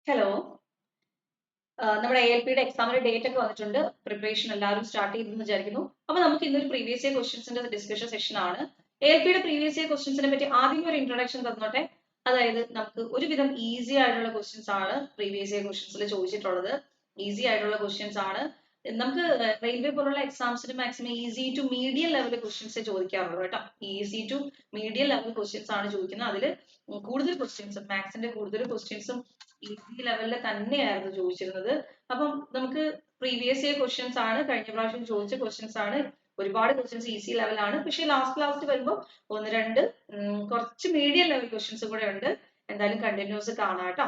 Hello, നമ്മുടെ ALPയുടെ എക്സാമിന്റെ date ഒക്കെ വന്നിട്ടുണ്ട്. പ്രിപ്പറേഷൻ എല്ലാവരും സ്റ്റാർട്ട് ചെയ്തെന്ന് വിചാരിക്കുന്നു. അപ്പോൾ നമുക്ക് ഇന്നൊരു പ്രീവിയസ് ഇയർ ക്വസ്റ്റ്യൻസിന്റെ ഡിസ്കഷൻ സെഷൻ ആണ്. ALPയുടെ പ്രീവിയസ് ഇയർ ക്വസ്റ്റ്യൻസിനെ പറ്റി ആദ്യം ഒരു ഇൻട്രൊഡക്ഷൻ തന്നോട്ടെ. അതായത് നമുക്ക് ഒരുവിധം ഈസി ആയിട്ടുള്ള ക്വസ്റ്റ്യൻസ് ആണ് പ്രീവിയസ് ഇയർ ക്വസ്റ്റ്യൻസിൽ ചോദിച്ചിട്ടുള്ളത്. ഈസി ആയിട്ടുള്ള ക്വസ്റ്റ്യൻസ് ആണ്. നമുക്ക് റെയിൽവേ പോലുള്ള എക്സാംസിന് maximum easy to medium level questions ചോദിക്കാറുള്ളൂ കേട്ടോ. Easy to medium level questions ആണ് ചോദിക്കുന്നത്. അതിൽ കൂടുതൽ ക്വസ്റ്റ്യൻസും മാത്സിന്റെ കൂടുതൽ ക്വസ്റ്റ്യൻസും ഈസി ലെവലിൽ തന്നെയായിരുന്നു ചോദിച്ചിരുന്നത്. അപ്പം നമുക്ക് പ്രീവിയസ് ഇയർ ക്വസ്റ്റ്യൻസ് ആണ്, കഴിഞ്ഞ പ്രാവശ്യം ചോദിച്ച ക്വസ്റ്റ്യൻസ് ആണ്. ഒരുപാട് ക്വസ്റ്റ്യൻസ് ഈസി ലെവലാണ്. പക്ഷേ ലാസ്റ്റ് വരുമ്പോൾ ഒന്ന് രണ്ട് കുറച്ച് മീഡിയം ലെവൽ ക്വസ്റ്റ്യൻസ് കൂടെ ഉണ്ട്. എന്തായാലും കണ്ടിന്യൂസ് കാണാം കേട്ടോ.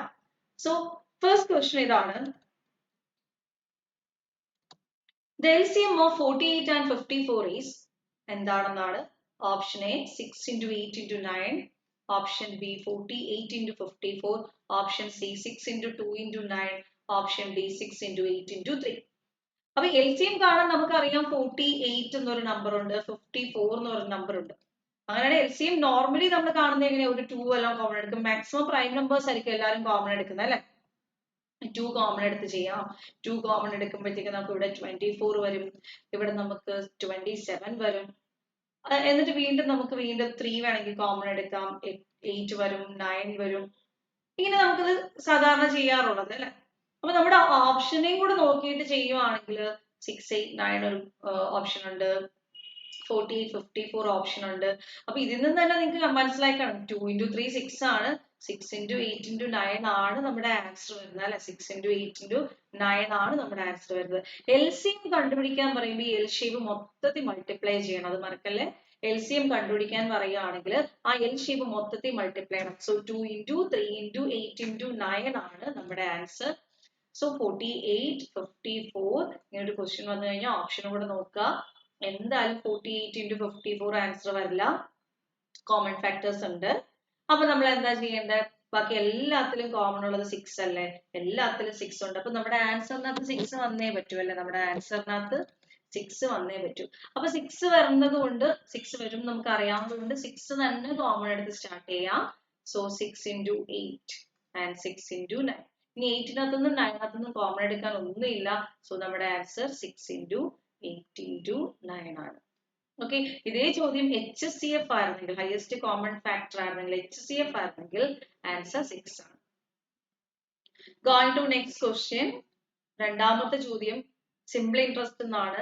സോ ഫസ്റ്റ് ക്വസ്റ്റ്യൻ ഇതാണ്. The LCM of 48 and 54 is എന്താണെന്നാണ്. Option A 6 into 8 into 9, option B 48 into 54, option C 6 into 2 into 9, option D 6 into 8 into 3. അപ്പൊ LCM കാണാൻ നമുക്കറിയാം 48 എന്നൊരു നമ്പർ ഉണ്ട്, 54 എന്നൊരു നമ്പർ ഉണ്ട്. അങ്ങനെയാണ് LCM നോർമലി നമ്മൾ കാണുന്നത് എങ്ങനെ, ഒരു 2 എല്ലാം കോമൺ എടുക്കും. മാക്സിമം പ്രൈം നമ്പേഴ്സ് ആയിരിക്കും എല്ലാവരും കോമൺ എടുക്കുന്നത് അല്ലെ. 2 കോമൺ എടുത്ത് ചെയ്യാം. 2 കോമൺ എടുക്കുമ്പോഴത്തേക്ക് നമുക്ക് ഇവിടെ 24 വരും, ഇവിടെ നമുക്ക് 27 വരും. എന്നിട്ട് വീണ്ടും നമുക്ക് 3 വേണമെങ്കിൽ കോമൺ എടുക്കാം, 8 വരും, 9 വരും. ഇങ്ങനെ നമുക്കത് സാധാരണ ചെയ്യാറുള്ളത് അല്ലെ. അപ്പൊ നമ്മുടെ ഓപ്ഷനെയും കൂടെ നോക്കിയിട്ട് ചെയ്യുവാണെങ്കിൽ 6, 8, 9 ഒരു ഓപ്ഷൻ ഉണ്ട്, 48, 54 ഓപ്ഷൻ ഉണ്ട്. അപ്പൊ ഇതിൽ നിന്ന് തന്നെ നിങ്ങൾക്ക് മനസ്സിലായി കാണും 2 into 3 6 ആണ്, 6 into 8 into 9 ആണ് നമ്മുടെ ആൻസർ വരുന്നത് അല്ലെ. 6 into 8 into 9 ആണ് നമ്മുടെ ആൻസർ വരുന്നത്. LCM കണ്ടുപിടിക്കാൻ പറയുമ്പോൾ ഈ എൽ ഷേപ്പ് മൊത്തത്തിൽ മൾട്ടിപ്ലൈ ചെയ്യണം, അത് മറക്കല്ലേ. LCM കണ്ടുപിടിക്കാൻ പറയുകയാണെങ്കിൽ ആ എൽ ഷേപ്പ് മൊത്തത്തിൽ മൾട്ടിപ്ലൈ ചെയ്യണം. സോ 2 into 3 into 8 into 9 ആണ് നമ്മുടെ ആൻസർ. സോ 48, 54 ഇങ്ങനെ ഒരു ക്വസ്റ്റ്യൻ വന്നു കഴിഞ്ഞാൽ ഓപ്ഷനും കൂടെ നോക്കുക. എന്തായാലും 48 into 54 ആൻസർ വരില്ല, കോമൺ ഫാക്ടേഴ്സ് ഉണ്ട്. അപ്പൊ നമ്മൾ എന്താ ചെയ്യേണ്ടത്, ബാക്കി എല്ലാത്തിലും കോമൺ ഉള്ളത് 6 അല്ലേ, എല്ലാത്തിലും 6 ഉണ്ട്. അപ്പൊ നമ്മുടെ ആൻസറിനകത്ത് 6 വന്നേ പറ്റൂ അല്ലെ, നമ്മുടെ ആൻസറിനകത്ത് 6 വന്നേ പറ്റൂ. അപ്പൊ 6 വരുന്നത് കൊണ്ട് 6 വരും നമുക്ക് അറിയാവുന്നതുകൊണ്ട് 6 തന്നെ കോമൺ എടുത്ത് സ്റ്റാർട്ട് ചെയ്യാം. So 6 into 8 and 6 into 9. ഇനി 8-നകത്തുനിന്നും 9-നകത്തുനിന്നും കോമൺ എടുക്കാൻ ഒന്നുമില്ല. സോ നമ്മുടെ ആൻസർ 6 into 8 into 9 ആണ്. ഓക്കെ, ഇതേ ചോദ്യം HCF ആയിരുന്നെങ്കിൽ, ഹയസ്റ്റ് കോമൺ ഫാക്ടർ ആയിരുന്നെങ്കിൽ, HCF ആയിരുന്നെങ്കിൽ ആൻസർ 6 ആണ്. Going to next question. രണ്ടാമത്തെ ചോദ്യം സിമ്പിൾ ഇൻട്രസ്റ്റ് എന്നാണ്.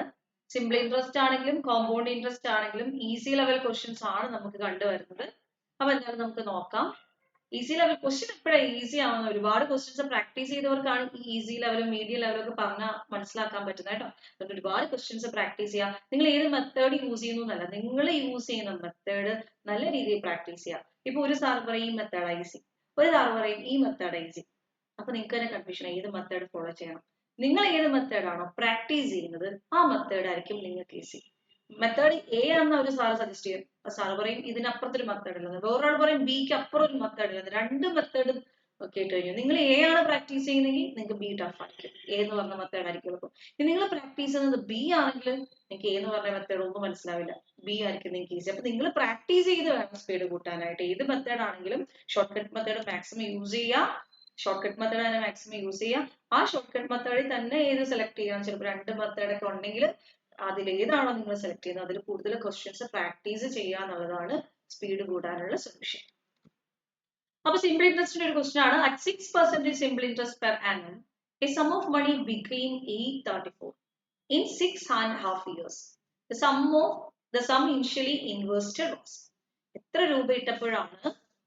സിമ്പിൾ ഇൻട്രസ്റ്റ് ആണെങ്കിലും കോമ്പൗണ്ട് ഇൻട്രസ്റ്റ് ആണെങ്കിലും ഈസി ലെവൽ ക്വസ്റ്റ്യൻസ് ആണ് നമുക്ക് കണ്ടുവരുന്നത്. അപ്പൊ എന്തായാലും നമുക്ക് നോക്കാം. ഈസി ലെവൽ ക്വസ്റ്റ്യൻ എപ്പോഴാണ് ഈസി ആവുന്നത്, ഒരുപാട് ക്വസ്റ്റ്യൻസ് പ്രാക്ടീസ് ചെയ്തവർക്കാണ് ഈ ഈസി ലെവലും മീഡിയം ലെവലും ഒക്കെ പറഞ്ഞാൽ മനസ്സിലാക്കാൻ പറ്റുന്നത് കേട്ടോ. അതുകൊണ്ട് ഒരുപാട് ക്വസ്റ്റ്യൻസ് പ്രാക്ടീസ് ചെയ്യാം. നിങ്ങൾ ഏത് മെത്തേഡ് യൂസ് ചെയ്യുന്നു എന്നല്ല, നിങ്ങൾ യൂസ് ചെയ്യുന്ന മെത്തേഡ് നല്ല രീതിയിൽ പ്രാക്ടീസ് ചെയ്യാം. ഇപ്പൊ ഒരു സാർ പറയും ഈ മെത്തേഡ് ഈസി, ഒരു സാർ പറയും ഈ മെത്തേഡ് ഈസി. അപ്പൊ നിങ്ങൾക്ക് തന്നെ കൺഫ്യൂഷൻ, ഏത് മെത്തേഡ് ഫോളോ ചെയ്യണം. നിങ്ങൾ ഏത് മെത്തേഡാണോ പ്രാക്ടീസ് ചെയ്യുന്നത് ആ മെത്തേഡ് ആയിരിക്കും നിങ്ങൾക്ക് ഈസി. മെത്തേഡ് എ ആണെന്ന് ഒരു സാറ് സജസ്റ്റ് ചെയ്യും, സാറ് പറയും ഇതിനപ്പുറത്തൊരു മെത്തേഡ് ഉള്ളത്, വേറൊരാൾ പറയും ബിക്ക് അപ്പുറം ഒരു മെത്തേഡ് ഉള്ളത്. രണ്ട് മെത്തേഡ് കേട്ട് കഴിഞ്ഞു. നിങ്ങൾ എ ആണ് പ്രാക്ടീസ് ചെയ്യുന്നെങ്കിൽ നിങ്ങൾക്ക് ബി ടഫ് ആയിരിക്കും, എ എന്ന് പറഞ്ഞ മെത്തേഡ് ആയിരിക്കും എളുപ്പം. നിങ്ങൾ പ്രാക്ടീസ് ചെയ്യുന്നത് ബി ആണെങ്കിൽ നിങ്ങൾക്ക് എ എന്ന് പറഞ്ഞ മെത്തേഡ് ഒന്നും മനസ്സിലാവില്ല, ബി ആയിരിക്കും നിങ്ങൾക്ക് ഈസി. അപ്പൊ നിങ്ങൾ പ്രാക്ടീസ് ചെയ്ത് വേണം സ്പീഡ് കൂട്ടാനായിട്ട്. ഏത് മെത്തേഡ് ആണെങ്കിലും short cut method maximum use ചെയ്യുക. ഷോർട്ട് കട്ട് മെത്തേഡ് തന്നെ മാക്സിമം യൂസ് ചെയ്യുക. ആ ഷോർട്ട് കട്ട് മെത്തേഡിൽ തന്നെ ഏത് സെലക്ട് ചെയ്യണം. ചിലപ്പോൾ രണ്ട് മെത്തേഡ് ഒക്കെ ഉണ്ടെങ്കിൽ അതിൽ ഏതാണോ നിങ്ങൾ സെലക്ട് ചെയ്യുന്നത് അതിൽ കൂടുതൽ ക്വസ്റ്റ്യൻസ് പ്രാക്ടീസ് ചെയ്യുക എന്നുള്ളതാണ് സ്പീഡ് കൂടാനുള്ള സൊല്യൂഷൻ. അപ്പൊ സിമ്പിൾ ഇൻട്രസ്റ്റിന്റെ ഒരു ക്വസ്റ്റ്യൻ ആണ്. At 6% simple interest per annum a sum of money became 834 in 6.5 years. The sum initially invested was. എത്ര രൂപ ഇട്ടപ്പോഴാണ്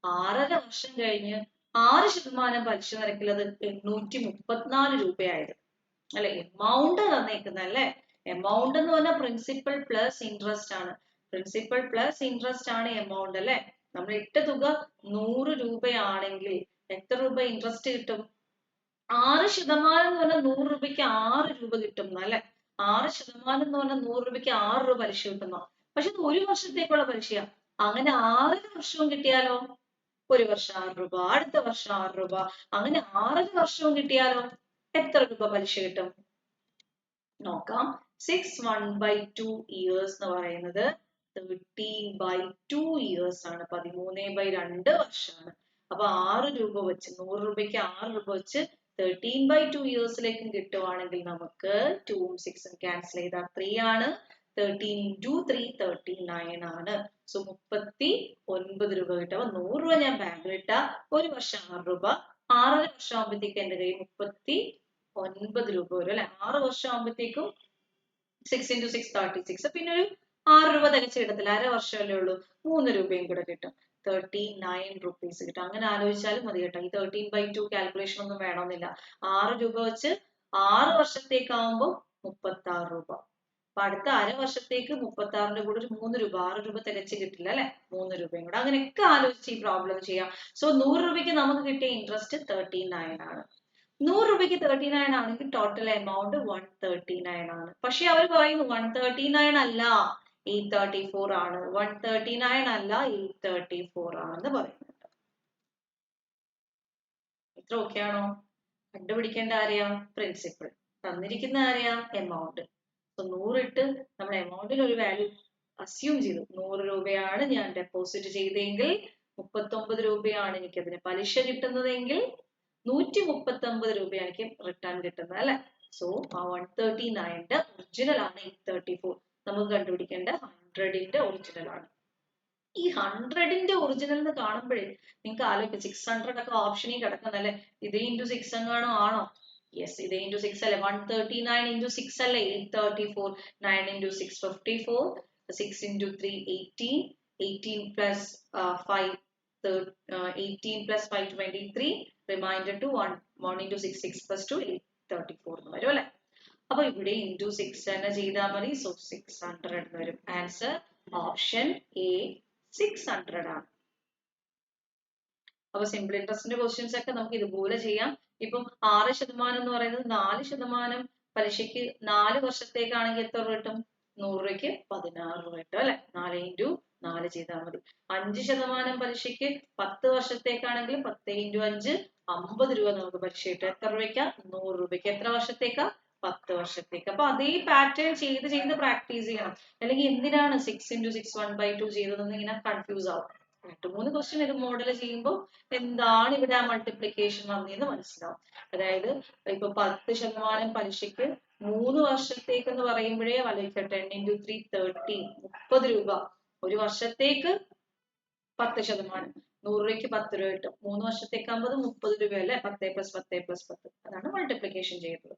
6.5 വർഷം കഴിഞ്ഞ് 6% പലിശ നിരക്കിൽ അത് 834 രൂപയായത് അല്ലെ. എമൗണ്ട് തന്നേക്കുന്നല്ലേ. എമൗണ്ട് എന്ന് പറഞ്ഞാൽ പ്രിൻസിപ്പൽ പ്ലസ് ഇൻട്രസ്റ്റ് ആണ്. പ്രിൻസിപ്പൽ പ്ലസ് ഇൻട്രസ്റ്റ് ആണ് എമൗണ്ട് അല്ലെ. നമ്മൾ ഇട്ട തുക 100 രൂപയാണെങ്കിൽ എത്ര രൂപ ഇൻട്രസ്റ്റ് കിട്ടും? 6% എന്ന് പറഞ്ഞാൽ 100 രൂപയ്ക്ക് 6 രൂപ കിട്ടും അല്ലെ. 6% എന്ന് പറഞ്ഞാൽ 100 രൂപയ്ക്ക് 6 രൂപ പലിശ കിട്ടുന്നു. പക്ഷെ ഇത് ഒരു വർഷത്തേക്കുള്ള പലിശയാ. അങ്ങനെ 6 വർഷവും കിട്ടിയാലോ? ഒരു വർഷം 6 രൂപ, അടുത്ത വർഷം 6 രൂപ, അങ്ങനെ 6 വർഷവും കിട്ടിയാലോ എത്ര രൂപ പലിശ കിട്ടും നോക്കാം. 6/1/2 years എന്ന് പറയുന്നത് 13/2 years ആണ്, 13/2 വർഷമാണ്. അപ്പൊ 6 രൂപ വെച്ച് 100 രൂപയ്ക്ക് 6 രൂപ വെച്ച് 13/2 ഇയേഴ്സിലേക്കും കിട്ടുവാണെങ്കിൽ നമുക്ക് 2ഉം 6ഉം ക്യാൻസൽ ചെയ്താൽ 3 ആണ്. 13 into 3 39 ആണ്. സോ 39 രൂപ കിട്ടും. അപ്പൊ 100 രൂപ ഞാൻ ബാങ്കിൽ ഇട്ട 1 വർഷം 6 രൂപ, 6.5 വർഷം ആകുമ്പോഴത്തേക്ക് എന്റെ കയ്യിൽ 39 രൂപ വരും അല്ലെ. 6 വർഷം ആകുമ്പോഴത്തേക്കും 6 into 6 36. പിന്നെ ഒരു 6 രൂപ തികച്ച് കിട്ടത്തില്ല, അര വർഷമല്ലേ ഉള്ളൂ, 3 രൂപയും കൂടെ കിട്ടും. 39 rupees കിട്ടും. അങ്ങനെ ആലോചിച്ചാലും മതി കേട്ടോ. ഈ 13/2 കാൽക്കുലേഷൻ ഒന്നും വേണമെന്നില്ല. 6 രൂപ വെച്ച് 6 വർഷത്തേക്കാവുമ്പോൾ 36 രൂപ. അപ്പൊ അടുത്ത അര വർഷത്തേക്ക് 36ന്റെ കൂടെ ഒരു 3 രൂപ, 6 രൂപ തികച്ച് കിട്ടില്ല അല്ലെ, 3 രൂപയും കൂടെ. അങ്ങനെയൊക്കെ ആലോചിച്ച് ഈ പ്രോബ്ലം ചെയ്യാം. സോ 100 രൂപയ്ക്ക് നമുക്ക് കിട്ടിയ ഇൻട്രസ്റ്റ് 39 ആണ്. 100 രൂപയ്ക്ക് 39 ആണെങ്കിൽ ടോട്ടൽ എമൗണ്ട് 139 ആണ്. പക്ഷെ അവർ പറയുന്നു 139 അല്ല 834 ആണ്, 139 അല്ല 834 ആണെന്ന് പറയുന്നുണ്ട്. ഇത്ര ഓക്കെ ആണോ? കണ്ടുപിടിക്കേണ്ട ആരെയാ? പ്രിൻസിപ്പിൾ. തന്നിരിക്കുന്ന ആരെയാ? എമൗണ്ട്. അപ്പൊ 100 ഇട്ട് നമ്മൾ എമൗണ്ടിൽ ഒരു വാല്യൂ അസ്യൂം ചെയ്തു. 100 രൂപയാണ് ഞാൻ ഡെപ്പോസിറ്റ് ചെയ്തെങ്കിൽ 39 രൂപയാണ് എനിക്ക് അതിന് പലിശ കിട്ടുന്നതെങ്കിൽ 139 രൂപയാണ് എനിക്ക് റിട്ടേൺ കിട്ടുന്നത് അല്ലെ. സോ ആ 139ന്റെ ഒറിജിനൽ ആണ് 834. നമുക്ക് കണ്ടുപിടിക്കേണ്ട 100ന്റെ ഒറിജിനൽ ആണ്. ഈ 100ന്റെ ഒറിജിനൽ എന്ന് കാണുമ്പോഴേ നിങ്ങൾക്ക് ആലോചിക്കാം 600 ഒക്കെ ഓപ്ഷനിൽ കിടക്കുന്നല്ലേ, ഇതേ ഇൻറ്റു 6 എങ്ങാണോ ആണോ? യെസ്, ഇതേ ഇൻറ്റു 6 അല്ലേ. 139 into 6 അല്ലേ 834. 9 into 6 54. 6 into 3 18. 18 plus 5 18 plus 5 23. Remainder to 1 into 6 6 plus 2 834 എന്ന് വരും അല്ലെ. അപ്പൊ ഇവിടെ ഇൻറ്റു 6 തന്നെ ചെയ്താൽ മതി. സോ 600 എന്ന് വരും. ആൻസർ ഓപ്ഷൻ എ 600 ആണ്. അപ്പൊ സിമ്പിൾ ഇൻട്രസ്റ്റിന്റെ ക്വസ്റ്റ്യൻസ് ഒക്കെ നമുക്ക് ഇതുപോലെ ചെയ്യാം. ഇപ്പം 6% എന്ന് പറയുന്നത് 4% പലിശയ്ക്ക് 4 വർഷത്തേക്കാണെങ്കിൽ എത്ര രൂപ കിട്ടും? 100 രൂപയ്ക്ക് 16 രൂപ കിട്ടും അല്ലെ. 4 into 4 ചെയ്താൽ മതി. 5% പലിശയ്ക്ക് 10 വർഷത്തേക്കാണെങ്കിൽ 10 into 5 50 രൂപ നമുക്ക് പലിശ കിട്ടും. എത്ര രൂപയ്ക്കാ? 100 രൂപയ്ക്ക്. എത്ര വർഷത്തേക്കാ? 10 വർഷത്തേക്ക്. അപ്പൊ അതേ പാറ്റേൺ ചെയ്ത് ചെയ്ത് പ്രാക്ടീസ് ചെയ്യണം. അല്ലെങ്കിൽ എന്തിനാണ് 6 into 6 1/2 ചെയ്തതെന്ന് ഇങ്ങനെ കൺഫ്യൂസ് ആവും. 2-3 ക്വസ്റ്റ്യൻ ഇത് മോഡൽ ചെയ്യുമ്പോൾ എന്താണ് ഇവിടെ ആ മൾട്ടിപ്ലിക്കേഷൻ വന്നതെന്ന് മനസ്സിലാവും. അതായത് ഇപ്പൊ 10% പലിശയ്ക്ക് 3 വർഷത്തേക്ക് എന്ന് പറയുമ്പോഴേ വലയ്ക്കട്ടെ 10 into 3 30 30 രൂപ. ഒരു വർഷത്തേക്ക് 10%, 100 രൂപയ്ക്ക് 10 രൂപ കിട്ടും. 3 വർഷത്തേക്കാകുമ്പോൾ 30 രൂപ അല്ലേ. 10 + 10 + 10 അതാണ് മൾട്ടിപ്ലിക്കേഷൻ ചെയ്തത്.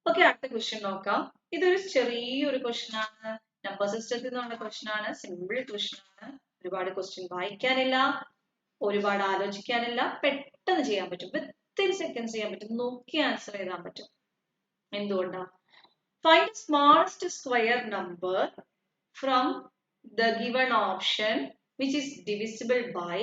ഓക്കെ, അടുത്ത ക്വസ്റ്റ്യൻ നോക്കാം. ഇതൊരു ചെറിയൊരു ക്വസ്റ്റ്യൻ ആണ്, നമ്പർ സിസ്റ്റത്തിൽ നിന്നുള്ള ക്വസ്റ്റ്യൻ ആണ്, സിമ്പിൾ ക്വസ്റ്റ്യൻ ആണ്. ഒരുപാട് ക്വസ്റ്റ്യൻ വായിക്കാനില്ല, ഒരുപാട് ആലോചിക്കാനില്ല, പെട്ടെന്ന് ചെയ്യാൻ പറ്റും. വിത്തിൻ സെക്കൻഡ്സ് ചെയ്യാൻ പറ്റും, നോക്കി ആൻസർ ചെയ്താൻ പറ്റും. എന്തുകൊണ്ടാ? Find smallest square number from the given option which is divisible by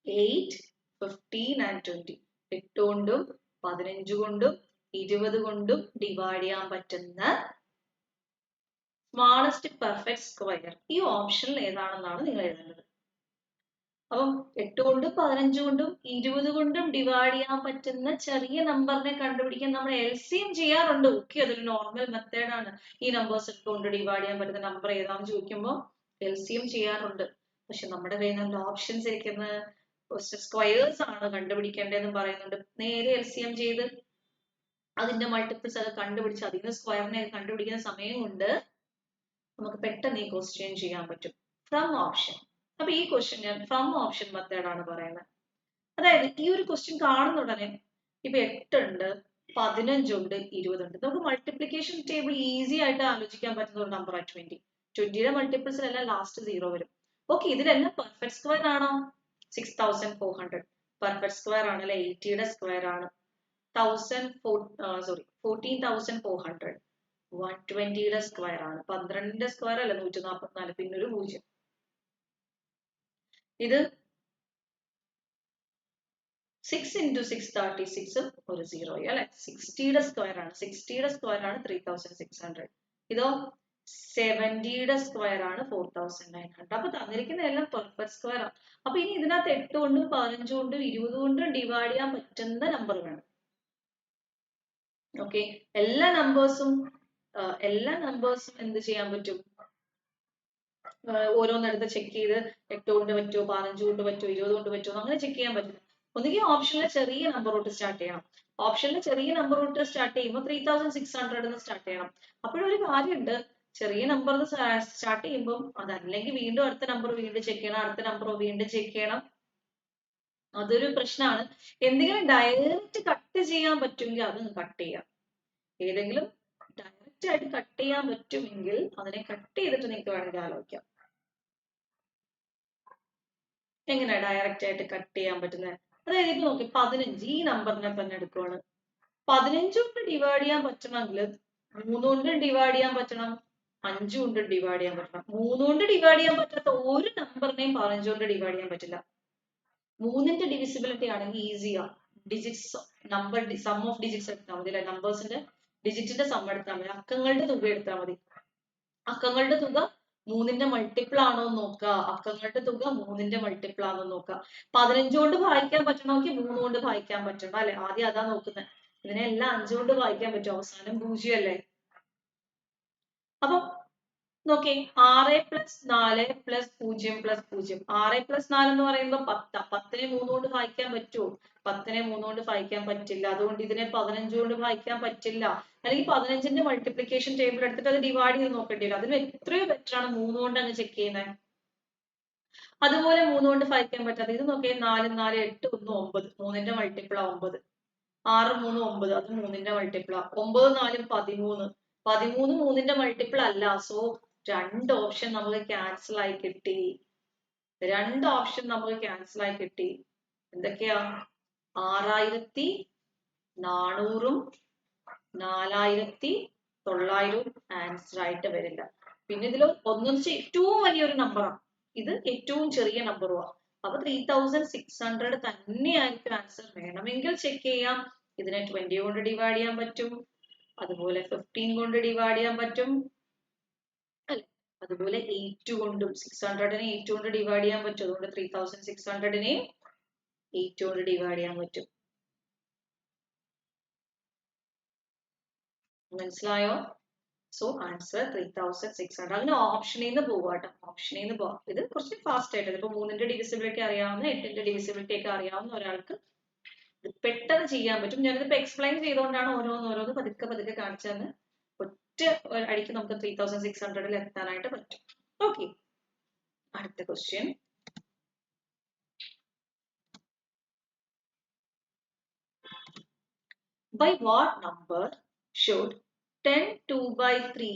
8, 15 and 20. 8 കൊണ്ടും 15 കൊണ്ടും 20 കൊണ്ടും ഡിവൈഡ് ചെയ്യാൻ പറ്റുന്ന സ്മാളസ്റ്റ് പെർഫെക്റ്റ് സ്ക്വയർ. ഈ ഓപ്ഷനിൽ ഏതാണെന്നാണ് നിങ്ങൾ എഴുതേണ്ടത്. അപ്പം 8 കൊണ്ടും 15 കൊണ്ടും 20 കൊണ്ടും ഡിവൈഡ് ചെയ്യാൻ പറ്റുന്ന ചെറിയ നമ്പറിനെ കണ്ടുപിടിക്കാൻ നമ്മൾ LCM ചെയ്യാറുണ്ട്. ഓക്കെ, അതൊരു നോർമൽ മെത്തേഡ് ആണ്. ഈ നമ്പേഴ്സ് ഒക്കെ കൊണ്ട് ഡിവൈഡ് ചെയ്യാൻ പറ്റുന്ന നമ്പർ ഏതാണെന്ന് ചോദിക്കുമ്പോൾ LCM ചെയ്യാറുണ്ട്. പക്ഷെ നമ്മുടെ കയ്യിൽ നല്ല ഓപ്ഷൻസ് ഇരിക്കുന്ന സ്ക്വയേഴ്സ് ആണ് കണ്ടുപിടിക്കേണ്ടതെന്ന് പറയുന്നുണ്ട്. നേരെ LCM ചെയ്ത് അതിന്റെ മൾട്ടിപ്പിൾസ് ഒക്കെ കണ്ടുപിടിച്ച് അതിൽ നിന്ന് സ്ക്വയറിനെ കണ്ടുപിടിക്കുന്ന സമയം കൊണ്ട് നമുക്ക് പെട്ടെന്ന് ഈ ക്വസ്റ്റ്യൻ ചെയ്യാൻ പറ്റും ഫ്രം ഓപ്ഷൻ. അപ്പൊ ഈ ക്വസ്റ്റ്യൻ ഞാൻ ഫ്രം ഓപ്ഷൻ മെത്തേഡ് ആണ് പറയുന്നത്. അതായത് ഈ ഒരു ക്വസ്റ്റ്യൻ കാണുന്ന ഉടനെ ഇപ്പൊ 8 ഉണ്ട്, 15 ഉണ്ട്, 20 ഉണ്ട്. നമുക്ക് മൾട്ടിപ്ലിക്കേഷൻ ടേബിൾ ഈസി ആയിട്ട് ആലോചിക്കാൻ പറ്റുന്ന ഒരു നമ്പർ 20. 20യുടെ മൾട്ടിപ്പിൾസിലെല്ലാം ലാസ്റ്റ് 0 വരും. ഓക്കെ, ഇതിലെല്ലാം പെർഫെക്റ്റ് സ്ക്വയർ ആണോ? 6400 പെർഫെക്റ്റ് സ്ക്വയർ ആണ് അല്ലെ. 80യുടെ സ്ക്വയർ ആണ് 14,400. 120യുടെ സ്ക്വയർ ആണ്. 12ന്റെ സ്ക്വയർ അല്ല 144, പിന്നെ ഒരു 0. ഇത് 6 into 6 36 ഒരു 0 അല്ലെ. 60യുടെ സ്ക്വയർ ആണ്. 60യുടെ സ്ക്വയർ ആണ് 3600. ഇതോ 70യുടെ സ്ക്വയർ ആണ് 4900. അപ്പൊ തന്നിരിക്കുന്ന എല്ലാം പെർഫെക്റ്റ് സ്ക്വയർ ആണ്. അപ്പൊ ഇനി ഇതിനകത്ത് 8 കൊണ്ടും 15 കൊണ്ടും 20 കൊണ്ടും ഡിവൈഡ് ചെയ്യാൻ പറ്റുന്ന നമ്പർ വേണം. ഓക്കെ, എല്ലാ നമ്പേഴ്സും എന്ത് ചെയ്യാൻ പറ്റും? ഓരോന്നെടുത്ത് ചെക്ക് ചെയ്ത് 8 കൊണ്ട് പറ്റുമോ, 15 കൊണ്ട് പറ്റുമോ, 20 കൊണ്ട് പറ്റുമോ അങ്ങനെ ചെക്ക് ചെയ്യാൻ പറ്റും. ഒന്നുകിൽ ഓപ്ഷനിലെ ചെറിയ നമ്പർ തൊട്ട് സ്റ്റാർട്ട് ചെയ്യണം. ഓപ്ഷനിലെ ചെറിയ നമ്പർ തൊട്ട് സ്റ്റാർട്ട് ചെയ്യുമ്പോൾ 3600 സ്റ്റാർട്ട് ചെയ്യണം. അപ്പോഴൊരു കാര്യമുണ്ട്, ചെറിയ നമ്പർ സ്റ്റാർട്ട് ചെയ്യുമ്പോൾ അതല്ലെങ്കിൽ വീണ്ടും അടുത്ത നമ്പർ വീണ്ടും ചെക്ക് ചെയ്യണം, അടുത്ത നമ്പർ വീണ്ടും ചെക്ക് ചെയ്യണം. അതൊരു പ്രശ്നമാണ്. എന്തെങ്കിലും ഡയറക്റ്റ് കട്ട് ചെയ്യാൻ പറ്റുമെങ്കിൽ അത് കട്ട് ചെയ്യാം. ഏതെങ്കിലും ഡയറക്റ്റ് ആയിട്ട് കട്ട് ചെയ്യാൻ പറ്റുമെങ്കിൽ അതിനെ കട്ട് ചെയ്തിട്ട് നിങ്ങൾക്ക് വേണമെങ്കിൽ ആലോചിക്കാം. എങ്ങനെയാ ഡയറക്റ്റ് ആയിട്ട് കട്ട് ചെയ്യാൻ പറ്റുന്നത്? അതായത് ഇപ്പൊ നോക്കി 15 ഈ നമ്പറിനെ തന്നെ എടുക്കുവാണ്. 15 കൊണ്ട് ഡിവൈഡ് ചെയ്യാൻ പറ്റണമെങ്കിൽ 3 കൊണ്ട് ഡിവൈഡ് ചെയ്യാൻ പറ്റണം, 5 കൊണ്ട് ഡിവൈഡ് ചെയ്യാൻ പറ്റണം. 3 കൊണ്ട് ഡിവൈഡ് ചെയ്യാൻ പറ്റാത്ത ഒരു നമ്പറിനെയും 15 കൊണ്ട് ഡിവൈഡ് ചെയ്യാൻ പറ്റില്ല. 3ന്റെ ഡിവിസിബിലിറ്റി ആണെങ്കിൽ ഈസിയാ. Digits number sum of digits എടുത്താൽ മതി അല്ലെ, നമ്പേഴ്സിന്റെ ഡിജിറ്റിന്റെ സം എടുത്താൽ മതി, അക്കങ്ങളുടെ തുക എടുത്താൽ മതി. അക്കങ്ങളുടെ തുക 3ന്റെ മൾട്ടിപ്പിൾ ആണോ എന്ന് നോക്കുക. അക്കങ്ങളുടെ തുക 3ന്റെ മൾട്ടിപ്പിൾ ആണോ എന്ന് നോക്കുക. 15 കൊണ്ട് ഭാഗിക്കാൻ പറ്റണമെങ്കിൽ 3 കൊണ്ട് ഭാഗിക്കാൻ പറ്റണം അല്ലെ, ആദ്യം അതാ നോക്കുന്നത്. ഇതിനെല്ലാം 5 കൊണ്ട് ഭാഗിക്കാൻ പറ്റും, അവസാനം 0 അല്ലേ. അപ്പൊ നോക്കി 6 + 4 + 0 + 0. 6 + 4 എന്ന് പറയുമ്പോൾ 10. 10നെ 3 കൊണ്ട് ഭാഗിക്കാൻ പറ്റുമോ? 10നെ 3 കൊണ്ട് ഭാഗിക്കാൻ പറ്റില്ല. അതുകൊണ്ട് ഇതിനെ 15 കൊണ്ട് ഭാഗിക്കാൻ പറ്റില്ല. അല്ലെങ്കിൽ 15ന്റെ മൾട്ടിപ്ലിക്കേഷൻ ടേബിൾ എടുത്തിട്ട് അത് ഡിവൈഡ് ചെയ്ത് നോക്കേണ്ടി വരും. അതിന് എത്രയോ ബെറ്റർ ആണ് 3 കൊണ്ട് അങ്ങ് ചെക്ക് ചെയ്യുന്നത്. അതുപോലെ 3 കൊണ്ട് ഭാഗിക്കാൻ പറ്റാതെ ഇത് നോക്കിയാൽ 4 4 8 1 9. 3ന്റെ മൾട്ടിപ്പിൾ 9. 6 3 9, അത് 3ന്റെ മൾട്ടിപ്പിൾ. 9 4 13. 13 3ന്റെ മൾട്ടിപ്പിൾ അല്ല. സോ 2 ഓപ്ഷൻ നമുക്ക് ക്യാൻസൽ ആയി കിട്ടി. 2 ഓപ്ഷൻ നമുക്ക് ക്യാൻസൽ ആയി കിട്ടി. എന്തൊക്കെയാ? 6400 4900 ആൻസർ ആയിട്ട് വരില്ല. പിന്നെ ഇതിൽ ഒന്നും ഏറ്റവും വലിയൊരു നമ്പറാണ്, ഇത് ഏറ്റവും ചെറിയ നമ്പറുമാണ്. അപ്പൊ 3600 തന്നെയായിരിക്കും ആൻസർ. വേണമെങ്കിൽ ചെക്ക് ചെയ്യാം. ഇതിനെ 20 കൊണ്ട് ഡിവൈഡ് ചെയ്യാൻ പറ്റും, അതുപോലെ 15 കൊണ്ട് ഡിവൈഡ് ചെയ്യാൻ പറ്റും അല്ലെ, അതുപോലെ 8 കൊണ്ടും. 600നെ 8 കൊണ്ട് ഡിവൈഡ് ചെയ്യാൻ പറ്റും. അതുകൊണ്ട് 3600നെ 8 കൊണ്ട് ഡിവൈഡ് ചെയ്യാൻ പറ്റും. മനസ്സിലായോ? So answer 3600. അതിന് ഓപ്ഷനിൽ നിന്ന് പോവുക കേട്ടോ, ഓപ്ഷനിൽ നിന്ന് പോവാം. ഇത് കുറച്ച് ഫാസ്റ്റ് ആയിട്ട്, ഇപ്പൊ 3ന്റെ ഡിവിസിബിലിറ്റി അറിയാവുന്ന 8ന്റെ ഡിവിസിബിലിറ്റി ഒക്കെ അറിയാവുന്ന ഒരാൾക്ക് പെട്ടെന്ന് ചെയ്യാൻ പറ്റും. ഞാനിതിപ്പോ എക്സ്പ്ലെയിൻ ചെയ്തുകൊണ്ടാണ് ഓരോന്ന് പതുക്കെ പതുക്കെ കാണിച്ചതെന്ന്. ഒറ്റ അടിക്ക് നമുക്ക് 3600ൽ എത്താനായിട്ട് പറ്റും. ഓക്കെ, അടുത്ത question. By what number should 10 2/3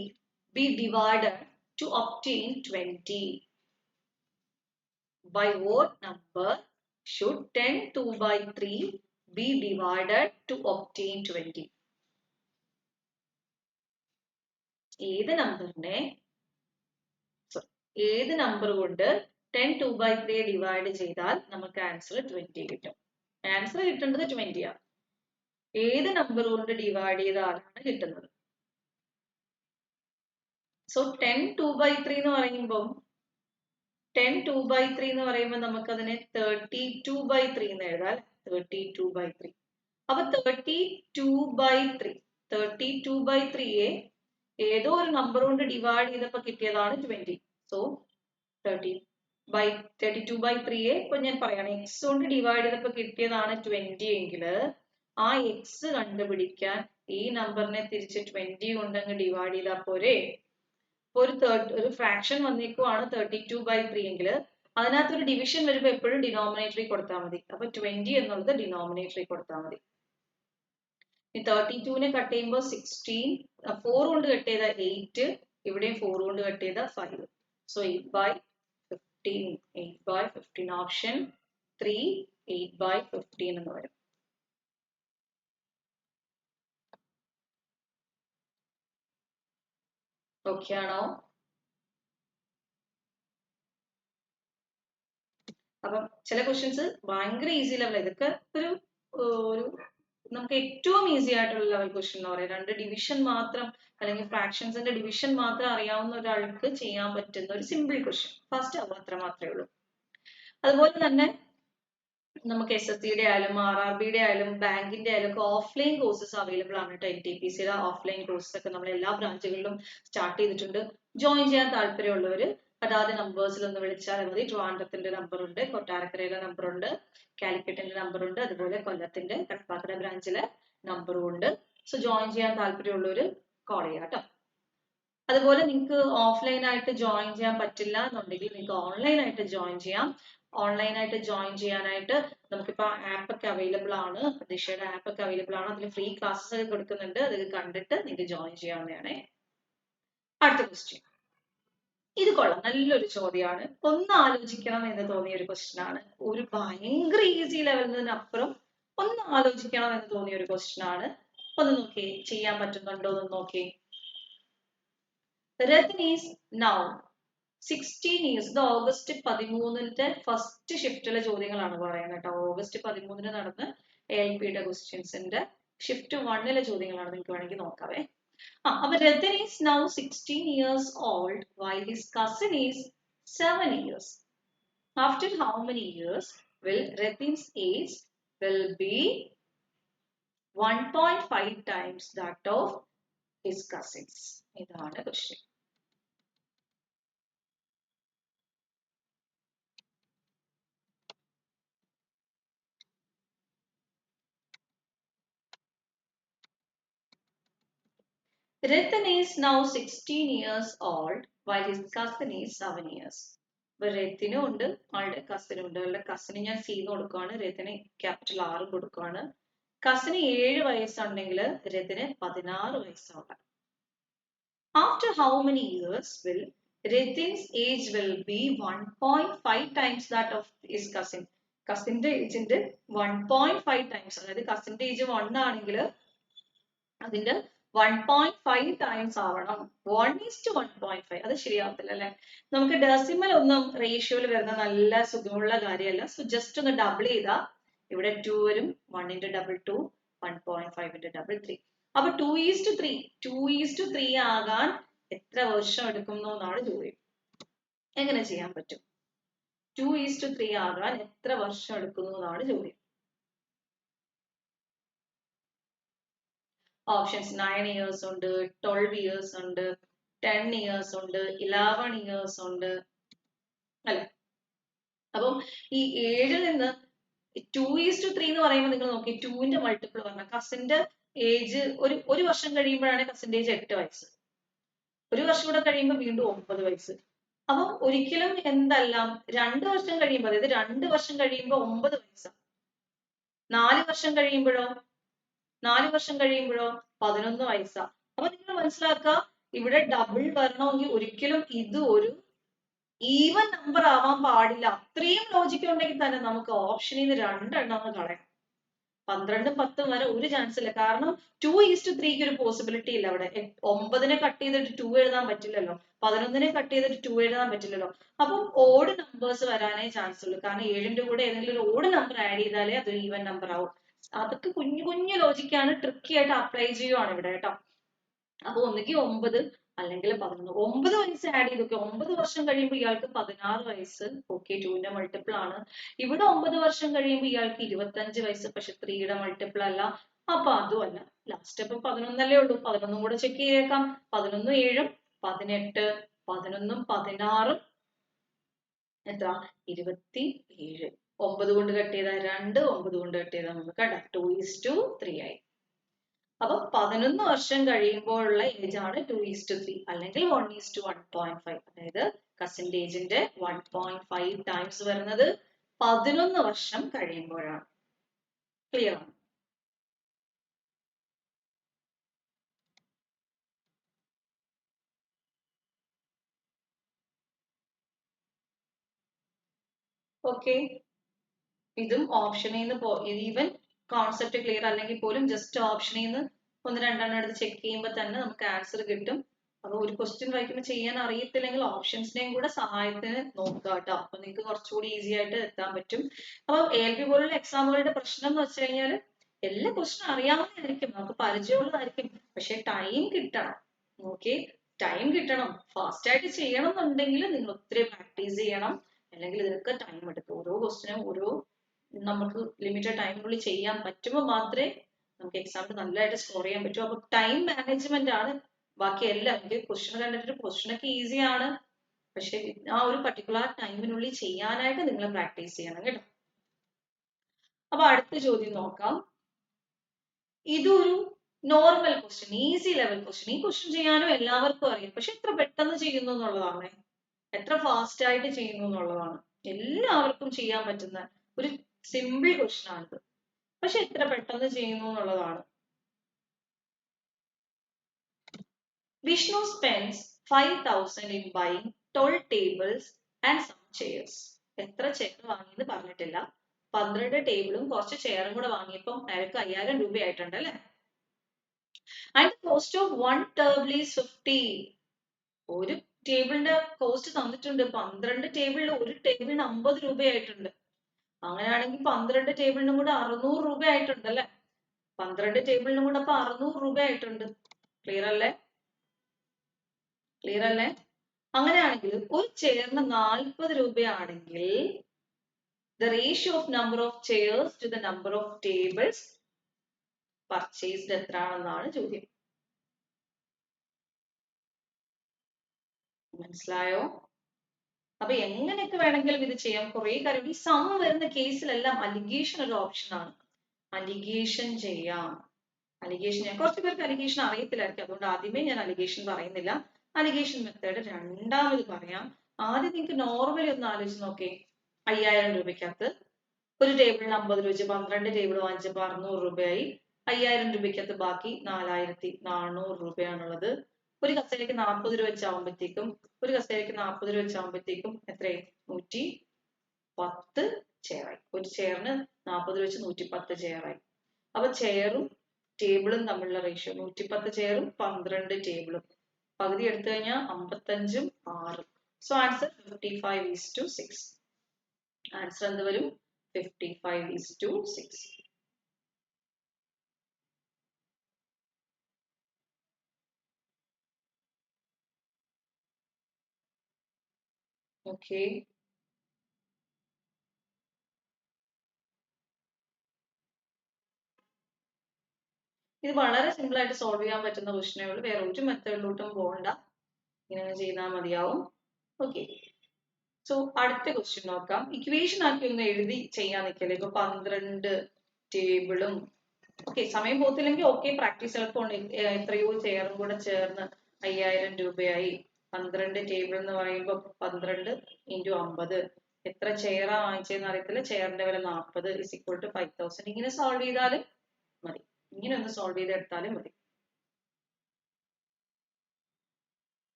be divided to obtain 20? By what number should 10 2/3 be divided to obtain 20? ഏത് നമ്പർ കൊണ്ട് 10 2/3 ഡിവൈഡ് ചെയ്താൽ നമുക്ക് ആൻസർ 20 കിട്ടും. ആൻസർ കിട്ടേണ്ടത് 20 ആണ്. ഏത് നമ്പർ കൊണ്ട് ഡിവൈഡ് ചെയ്താലാണ് കിട്ടുന്നത്? സോ 10 2/3 എന്ന് പറയുമ്പോൾ 10 2/3 എന്ന് പറയുമ്പോൾ നമുക്ക് അതിനെ 32/3 എന്ന് എഴുതാം. 32/3. അപ്പൊ 32/3യെ ഏതോ ഒരു നമ്പർ കൊണ്ട് ഡിവൈഡ് ചെയ്തപ്പോൾ കിട്ടിയതാണ് 20. സോ 32/3യെ ഇപ്പൊ ഞാൻ പറയാണ്, എക്സ് കൊണ്ട് ഡിവൈഡ് ചെയ്തപ്പോൾ കിട്ടിയതാണ് 20 എങ്കിൽ ആ എക്സ് കണ്ടുപിടിക്കാൻ ഈ നമ്പറിനെ തിരിച്ച് 20 കൊണ്ട് അങ്ങ് ഡിവൈഡ് ചെയ്താൽ പോരെ. ഒരു ഫ്രാക്ഷൻ വന്നേക്കുവാണ് 32/3 എങ്കിൽ അതിനകത്തൊരു ഡിവിഷൻ വരുമ്പോൾ എപ്പോഴും ഡിനോമിനേറ്ററിൽ കൊടുത്താൽ മതി. അപ്പൊ 20 എന്നുള്ളത് ഡിനോമിനേറ്ററിൽ കൊടുത്താൽ മതി. 32നെ കട്ട് ചെയ്യുമ്പോൾ 16, 4 കൊണ്ട് കട്ട് ചെയ്ത 8, ഇവിടെയും 4 കൊണ്ട് കട്ട് ചെയ്ത 5. സോ 8/15 ഓപ്ഷൻ 3 8/15 എന്ന് വരും. ഓക്കെ ആണോ? അപ്പം ചില ക്വസ്റ്റ്യൻസ് ഭയങ്കര ഈസി ലെവൽ, ഇതൊക്കെ ഒരു നമുക്ക് ഏറ്റവും ഈസി ആയിട്ടുള്ള ലെവൽ ക്വസ്റ്റ്യൻ എന്ന് പറയാം. 2 ഡിവിഷൻ മാത്രം അല്ലെങ്കിൽ ഫ്രാക്ഷൻസിന്റെ ഡിവിഷൻ മാത്രം അറിയാവുന്ന ഒരാൾക്ക് ചെയ്യാൻ പറ്റുന്ന ഒരു സിമ്പിൾ ക്വസ്റ്റ്യൻ. ഫസ്റ്റ് അത്ര മാത്രമേ ഉള്ളൂ. അതുപോലെ തന്നെ നമുക്ക് SSCയുടെ ആയാലും RRBയുടെ ആയാലും ബാങ്കിന്റെ ആയാലും ഒക്കെ ഓഫ്ലൈൻ കോഴ്സസ് അവൈലബിൾ ആണ് കേട്ടോ. NTPCയുടെ ഓഫ്ലൈൻ കോഴ്സസ് ഒക്കെ നമ്മൾ എല്ലാ ബ്രാഞ്ചുകളിലും സ്റ്റാർട്ട് ചെയ്തിട്ടുണ്ട്. ജോയിൻ ചെയ്യാൻ താല്പര്യമുള്ളവർ അതാത് നമ്പേഴ്സിൽ ഒന്ന് വിളിച്ചാൽ മതി. ട്രിവാൻഡ്രത്തിന്റെ നമ്പർ ഉണ്ട്, കൊട്ടാരക്കരയിലെ നമ്പർ ഉണ്ട്, കാലിക്കറ്റിന്റെ നമ്പർ ഉണ്ട്, അതുപോലെ കൊല്ലത്തിന്റെ കടപ്പാക്കട ബ്രാഞ്ചിലെ നമ്പറും ഉണ്ട്. സോ ജോയിൻ ചെയ്യാൻ താല്പര്യമുള്ളവർ കോൾ ചെയ്യാം കേട്ടോ. അതുപോലെ നിങ്ങൾക്ക് ഓഫ്ലൈൻ ആയിട്ട് ജോയിൻ ചെയ്യാൻ പറ്റില്ല എന്നുണ്ടെങ്കിൽ നിങ്ങൾക്ക് ഓൺലൈൻ ആയിട്ട് ജോയിൻ ചെയ്യാം. ഓൺലൈൻ ആയിട്ട് ജോയിൻ ചെയ്യാനായിട്ട് നമുക്കിപ്പോൾ ആപ്പ് ഒക്കെ അവൈലബിൾ ആണ്. ദിശയുടെ ആപ്പ് ഒക്കെ അവൈലബിൾ ആണ്. അതിൽ ഫ്രീ ക്ലാസ്സസ് ഒക്കെ കൊടുക്കുന്നുണ്ട്. അത് കണ്ടിട്ട് നിങ്ങൾക്ക് ജോയിൻ ചെയ്യാവുന്നതാണ്. അടുത്ത ക്വസ്റ്റ്യൻ, ഇത് കൊള്ളാം, നല്ലൊരു ചോദ്യമാണ്. ഒന്ന് ആലോചിക്കണം എന്ന് തോന്നിയ ഒരു ക്വസ്റ്റ്യൻ ആണ്. ഒരു ഭയങ്കര ഈസി ലെവലിനപ്പുറം ഒന്ന് ആലോചിക്കണം എന്ന് തോന്നിയ ഒരു ക്വസ്റ്റ്യൻ ആണ്. ഒന്ന് നോക്കി ചെയ്യാൻ പറ്റുന്നുണ്ടോ എന്ന് നോക്കി. Ratan is now 16 years. ഇത് ഓഗസ്റ്റ് 13ന്റെ ഫസ്റ്റ് ഷിഫ്റ്റിലെ ചോദ്യങ്ങളാണ് പറയുന്നത് കേട്ടോ. ഓഗസ്റ്റ് 13ന് നടന്ന ALPയുടെ ക്വസ്റ്റ്യൻസിന്റെ ഷിഫ്റ്റ് 1ലെ ചോദ്യങ്ങളാണ്. നിങ്ങൾക്ക് വേണമെങ്കിൽ നോക്കാവേ. അപ്പൊ Ratan is now 16 years old while his cousin is 7 years. After how many years will Ratan's age will be 1.5 times that of his cousins? ഇതാണ് question. Ratan is now 16 years old while his cousin is 7 years. അപ്പോൾ രത്തിനും ഉണ്ട്, ആളുടെ കസിനും ഉണ്ട്. അവളുടെ cousin ഞാൻ C എന്ന് കൊടുക്കുകയാണ്, രത്തിന് capital R കൊടുക്കുകയാണ്. കസിന് 7 വയസ്സുണ്ടെങ്കിൽ രത്തിന് 16 വയസ്സാണ്. After how many years will Ratan's age will be 1.5 times that of his cousin? കസിന്റെ ഏജിന്റെ 1.5 times, അതായത് കസിന്റെ ഏജ് 1 ആണെങ്കിൽ അതിന്റെ 1.5 ടൈംസ് ആവണം. 1:1.5 അത് ശരിയാവത്തില്ല അല്ലെ. നമുക്ക് ഡെസിമൽ ഒന്നും റേഷ്യോയിൽ വരുന്ന നല്ല സുഖമുള്ള കാര്യമല്ല. സോ ജസ്റ്റ് ഒന്ന് ഡബിൾ ചെയ്താ ഇവിടെ 2 വരും. 1 × 2 1.5 × 3. അപ്പൊ 2:3 2:3 ആകാൻ എത്ര വർഷം എടുക്കുന്നു എന്നാണ് ചോദ്യം. എങ്ങനെ ചെയ്യാൻ പറ്റും? 2:3 ആകാൻ എത്ര വർഷം എടുക്കുന്നു എന്നാണ് ചോദ്യം. ഓപ്ഷൻസ് 9 ഇയേഴ്സ് ഉണ്ട്, 12 ഇയേഴ്സ് ഉണ്ട്, 10 ഇയേഴ്സ് ഉണ്ട്, 11 ഇയേഴ്സ് ഉണ്ട് അല്ലെ. അപ്പം ഈ 7ൽ നിന്ന് 2:3 എന്ന് പറയുമ്പോൾ നിങ്ങൾ നോക്കി 2ന്റെ മൾട്ടിപ്പിൾ പറഞ്ഞ കസിന്റെ ഏജ് ഒരു വർഷം കഴിയുമ്പോഴാണ് കസിന്റെ ഏജ് 8 വയസ്സ്. ഒരു വർഷം കൂടെ കഴിയുമ്പോൾ വീണ്ടും 9 വയസ്സ്. അപ്പം ഒരിക്കലും എന്തെല്ലാം 2 വർഷം കഴിയുമ്പോൾ, അതായത് 2 വർഷം കഴിയുമ്പോൾ 9 വയസ്സാണ്. 4 വർഷം കഴിയുമ്പോഴോ 11 വയസ്സാണ്. അപ്പൊ നിങ്ങൾ മനസ്സിലാക്കുക, ഇവിടെ ഡബിൾ വരണമെങ്കിൽ ഒരിക്കലും ഇത് ഒരു ഈവൻ നമ്പർ ആവാൻ പാടില്ല. അത്രയും ലോജിക്ക് ഉണ്ടെങ്കിൽ തന്നെ നമുക്ക് ഓപ്ഷനിൽ നിന്ന് 2 എണ്ണം കളയാം. 12 10 വരെ ഒരു ചാൻസ് ഇല്ല. കാരണം 2:3 ഒരു പോസിബിലിറ്റി ഇല്ല അവിടെ. 9നെ കട്ട് ചെയ്തിട്ട് 2 എഴുതാൻ പറ്റില്ലല്ലോ, 11നെ കട്ട് ചെയ്തിട്ട് 2 എഴുതാൻ പറ്റില്ലല്ലോ. അപ്പം ഓഡ് നമ്പേഴ്സ് വരാനേ ചാൻസ് ഉള്ളൂ. കാരണം 7ന്റെ കൂടെ ഏതെങ്കിലും ഒരു ഓഡ് നമ്പർ ആഡ് ചെയ്താലേ അതൊരു ഈവൻ നമ്പർ ആവും. അതൊക്കെ കുഞ്ഞു കുഞ്ഞു ലോജിക്കാണ്, ട്രിക്കി ആയിട്ട് അപ്ലൈ ചെയ്യുവാണ് ഇവിടെ കേട്ടോ. അപ്പൊ ഒന്നുകിൽ 9 അല്ലെങ്കിൽ 11. 9 വയസ്സ് ആഡ് ചെയ്തൊക്കെ 9 വർഷം കഴിയുമ്പോൾ ഇയാൾക്ക് 16 വയസ്സ്. ഓക്കെ, 2ന്റെ മൾട്ടിപ്പിൾ ആണ്. ഇവിടെ 9 വർഷം കഴിയുമ്പോൾ ഇയാൾക്ക് 25 വയസ്സ്. പക്ഷെ 3യുടെ മൾട്ടിപ്പിൾ അല്ല. അപ്പൊ അതും അല്ല. ലാസ്റ്റ് ഇപ്പൊ 11 ഉള്ളൂ. 11 കൂടെ ചെക്ക് ചെയ്തേക്കാം. 11 7 18 11 16 എത്ര 27. 9 കൊണ്ട് കട്ട് ചെയ്താൽ 2, 9 കൊണ്ട് കട്ട് ചെയ്താൽ നമുക്ക് 2:3 ആയി. അപ്പൊ 11 വർഷം കഴിയുമ്പോഴുള്ള ഏജ് ആണ് 2:3 അല്ലെങ്കിൽ 1:1.5. അതായത് കസിന്റെ ഏജിന്റെ 1.5 ടൈംസ് വരുന്നത് 11 വർഷം കഴിയുമ്പോഴാണ്. ക്ലിയർ ആണ്? ഓക്കെ, ഇതും ഓപ്ഷനിൽ നിന്ന് ഈവൻ കോൺസെപ്റ്റ് ക്ലിയർ അല്ലെങ്കിൽ പോലും ജസ്റ്റ് ഓപ്ഷനിൽ നിന്ന് 1-2 എടുത്ത് ചെക്ക് ചെയ്യുമ്പോൾ തന്നെ നമുക്ക് ആൻസർ കിട്ടും. അപ്പൊ ഒരു ക്വസ്റ്റ്യൻ വായിക്കുമ്പോൾ ചെയ്യാൻ അറിയത്തില്ലെങ്കിൽ ഓപ്ഷൻസിനെയും കൂടെ സഹായത്തിന് നോക്കുക കേട്ടോ. അപ്പൊ നിങ്ങൾക്ക് കുറച്ചുകൂടി ഈസി ആയിട്ട് എത്താൻ പറ്റും. അപ്പൊ ALP പോലുള്ള എക്സാമുകളുടെ പ്രശ്നം എന്ന് വെച്ച് കഴിഞ്ഞാൽ എല്ലാ ക്വസ്റ്റ്യൻ അറിയാവുന്നതായിരിക്കും, നമുക്ക് പരിചയമുള്ളതായിരിക്കും. പക്ഷെ ടൈം കിട്ടണം. ഓക്കെ, ടൈം കിട്ടണം. ഫാസ്റ്റ് ആയിട്ട് ചെയ്യണം എന്നുണ്ടെങ്കിൽ നിങ്ങൾ ഒത്തിരി പ്രാക്ടീസ് ചെയ്യണം. അല്ലെങ്കിൽ ഇതിനൊക്കെ ടൈം എടുക്കും. ഓരോ ക്വസ്റ്റിനും ഓരോ നമുക്ക് ലിമിറ്റഡ് ടൈമിനുള്ളിൽ ചെയ്യാൻ പറ്റുമ്പോൾ മാത്രമേ നമുക്ക് എക്സാമിന് നല്ലതായിട്ട് സ്കോർ ചെയ്യാൻ പറ്റൂ. അപ്പൊ ടൈം മാനേജ്മെന്റ് ആണ് ബാക്കി എല്ലാം. ക്വസ്റ്റ്യൻ കണ്ടിട്ട് ക്വസ്റ്റ്യൻ ഒക്കെ ഈസി ആണ്, പക്ഷെ ആ ഒരു പർട്ടിക്കുലർ ടൈമിനുള്ളിൽ ചെയ്യാനായിട്ട് നിങ്ങൾ പ്രാക്ടീസ് ചെയ്യണം കേട്ടോ. അപ്പൊ അടുത്ത ചോദ്യം നോക്കാം. ഇതൊരു normal question, easy level question. ഈ ക്വസ്റ്റ്യൻ ചെയ്യാനും എല്ലാവർക്കും അറിയാം, പക്ഷെ എത്ര പെട്ടെന്ന് ചെയ്യുന്നു എന്നുള്ളതാണ്, എത്ര ഫാസ്റ്റ് ആയിട്ട് ചെയ്യുന്നു എന്നുള്ളതാണ്. എല്ലാവർക്കും ചെയ്യാൻ പറ്റുന്ന ഒരു സിമ്പിൾ ക്വസ്റ്റ്യൻ ആണിത്, പക്ഷെ എത്ര പെട്ടെന്ന് ചെയ്യുന്നു എന്നുള്ളതാണ്. Vishnu spends 5,000 in buying 12 tables and some chairs. എത്ര ചെയർ വാങ്ങിയെന്ന് പറഞ്ഞിട്ടില്ല. 12 ടേബിളും കുറച്ച് ചെയറും കൂടെ വാങ്ങിയപ്പോൾ അയാൾക്ക് 5,000 രൂപയായിട്ടുണ്ട് അല്ലെ. And the cost of one table is 50. ഒരു ടേബിളിന്റെ കോസ്റ്റ് തന്നിട്ടുണ്ട്. 12 ടേബിളിൽ ഒരു ടേബിളിന് 50 രൂപയായിട്ടുണ്ട്. അങ്ങനെയാണെങ്കിൽ 12 ടേബിളിനും കൂടെ 600 രൂപയായിട്ടുണ്ട് അല്ലെ. 12 ടേബിളിനും കൂടെ അപ്പൊ 600 രൂപയായിട്ടുണ്ട്. ക്ലിയർ അല്ലേ? ക്ലിയർ അല്ലേ? അങ്ങനെയാണെങ്കിൽ ഒരു ചെയറിന് 40 രൂപയാണെങ്കിൽ the ratio of number of chairs to the number of tables purchased എത്രയാണെന്നാണ് ചോദ്യം. മനസ്സിലായോ? അപ്പൊ എങ്ങനെയൊക്കെ വേണമെങ്കിലും ഇത് ചെയ്യാം. കുറെ കാര്യം ഈ സം വരുന്ന കേസിലെല്ലാം അലിഗേഷൻ ഒരു ഓപ്ഷൻ ആണ്. അലിഗേഷൻ ചെയ്യാം. അലിഗേഷൻ ചെയ്യാം. കുറച്ച് പേർക്ക് അലിഗേഷൻ അറിയത്തില്ലായിരിക്കും, അതുകൊണ്ട് ആദ്യമേ ഞാൻ അലിഗേഷൻ പറയുന്നില്ല. അലിഗേഷൻ മെത്തേഡ് രണ്ടാമത് പറയാം. ആദ്യം നിങ്ങൾക്ക് നോർമലി ഒന്ന് ആലോചിച്ച് നോക്കേ. 5,000 രൂപയ്ക്കകത്ത് ഒരു ടേബിളിന് 50 രൂപ വെച്ച് 12 ടേബിൾ വാങ്ങിച്ചപ്പോൾ 600 രൂപയായി. 5,000 രൂപയ്ക്കകത്ത് ബാക്കി 4,400 രൂപയാണുള്ളത്. ഒരു കസേരയ്ക്ക് 40 രൂപ വെച്ചാകുമ്പോഴത്തേക്കും എത്രയായി? 110 ചെയറായി. ഒരു ചെയറിന് 40 രൂപ വെച്ച് 110 ചെയറായി. അപ്പൊ ചെയറും ടേബിളും തമ്മിലുള്ള റേഷ്യോ 110 ചെയറും 12 ടേബിളും പകുതി എടുത്തു കഴിഞ്ഞാൽ 55ഉം 6. So answer 55:6. ആൻസർ എന്ത് വരും? 55:6. ഓക്കെ, ഇത് വളരെ സിമ്പിൾ ആയിട്ട് സോൾവ് ചെയ്യാൻ പറ്റുന്ന ക്വസ്റ്റ്യനേ ഉള്ളൂ. വേറെ ഒരു മെത്തേഡിലോട്ടും പോകണ്ട, ഇങ്ങനെ ചെയ്താൽ മതിയാവും. ഓക്കെ, സോ അടുത്ത ക്വസ്റ്റ്യൻ നോക്കാം. ഇക്വേഷൻ ആക്കി ഒന്ന് എഴുതി ചെയ്യാൻ നിൽക്കല്ലേ. ഇപ്പൊ 12 ടേബിളും ഓക്കെ, സമയം പോകത്തില്ലെങ്കിൽ ഓക്കെ, പ്രാക്ടീസ് എളുപ്പമുണ്ട്. എത്രയോ ചെയറും കൂടെ ചേർന്ന് 5,000 രൂപയായി. 12 ടേബിൾ എന്ന് പറയുമ്പോൾ 12 × 50. എത്ര ചെയറാ വാങ്ങിച്ചതെന്ന് അറിയത്തില്ല. ചെയറിന്റെ വില 40 = 5,000. ഇങ്ങനെ സോൾവ് ചെയ്താലും മതി, ഇങ്ങനെ ഒന്ന് സോൾവ് ചെയ്തെടുത്താലും മതി.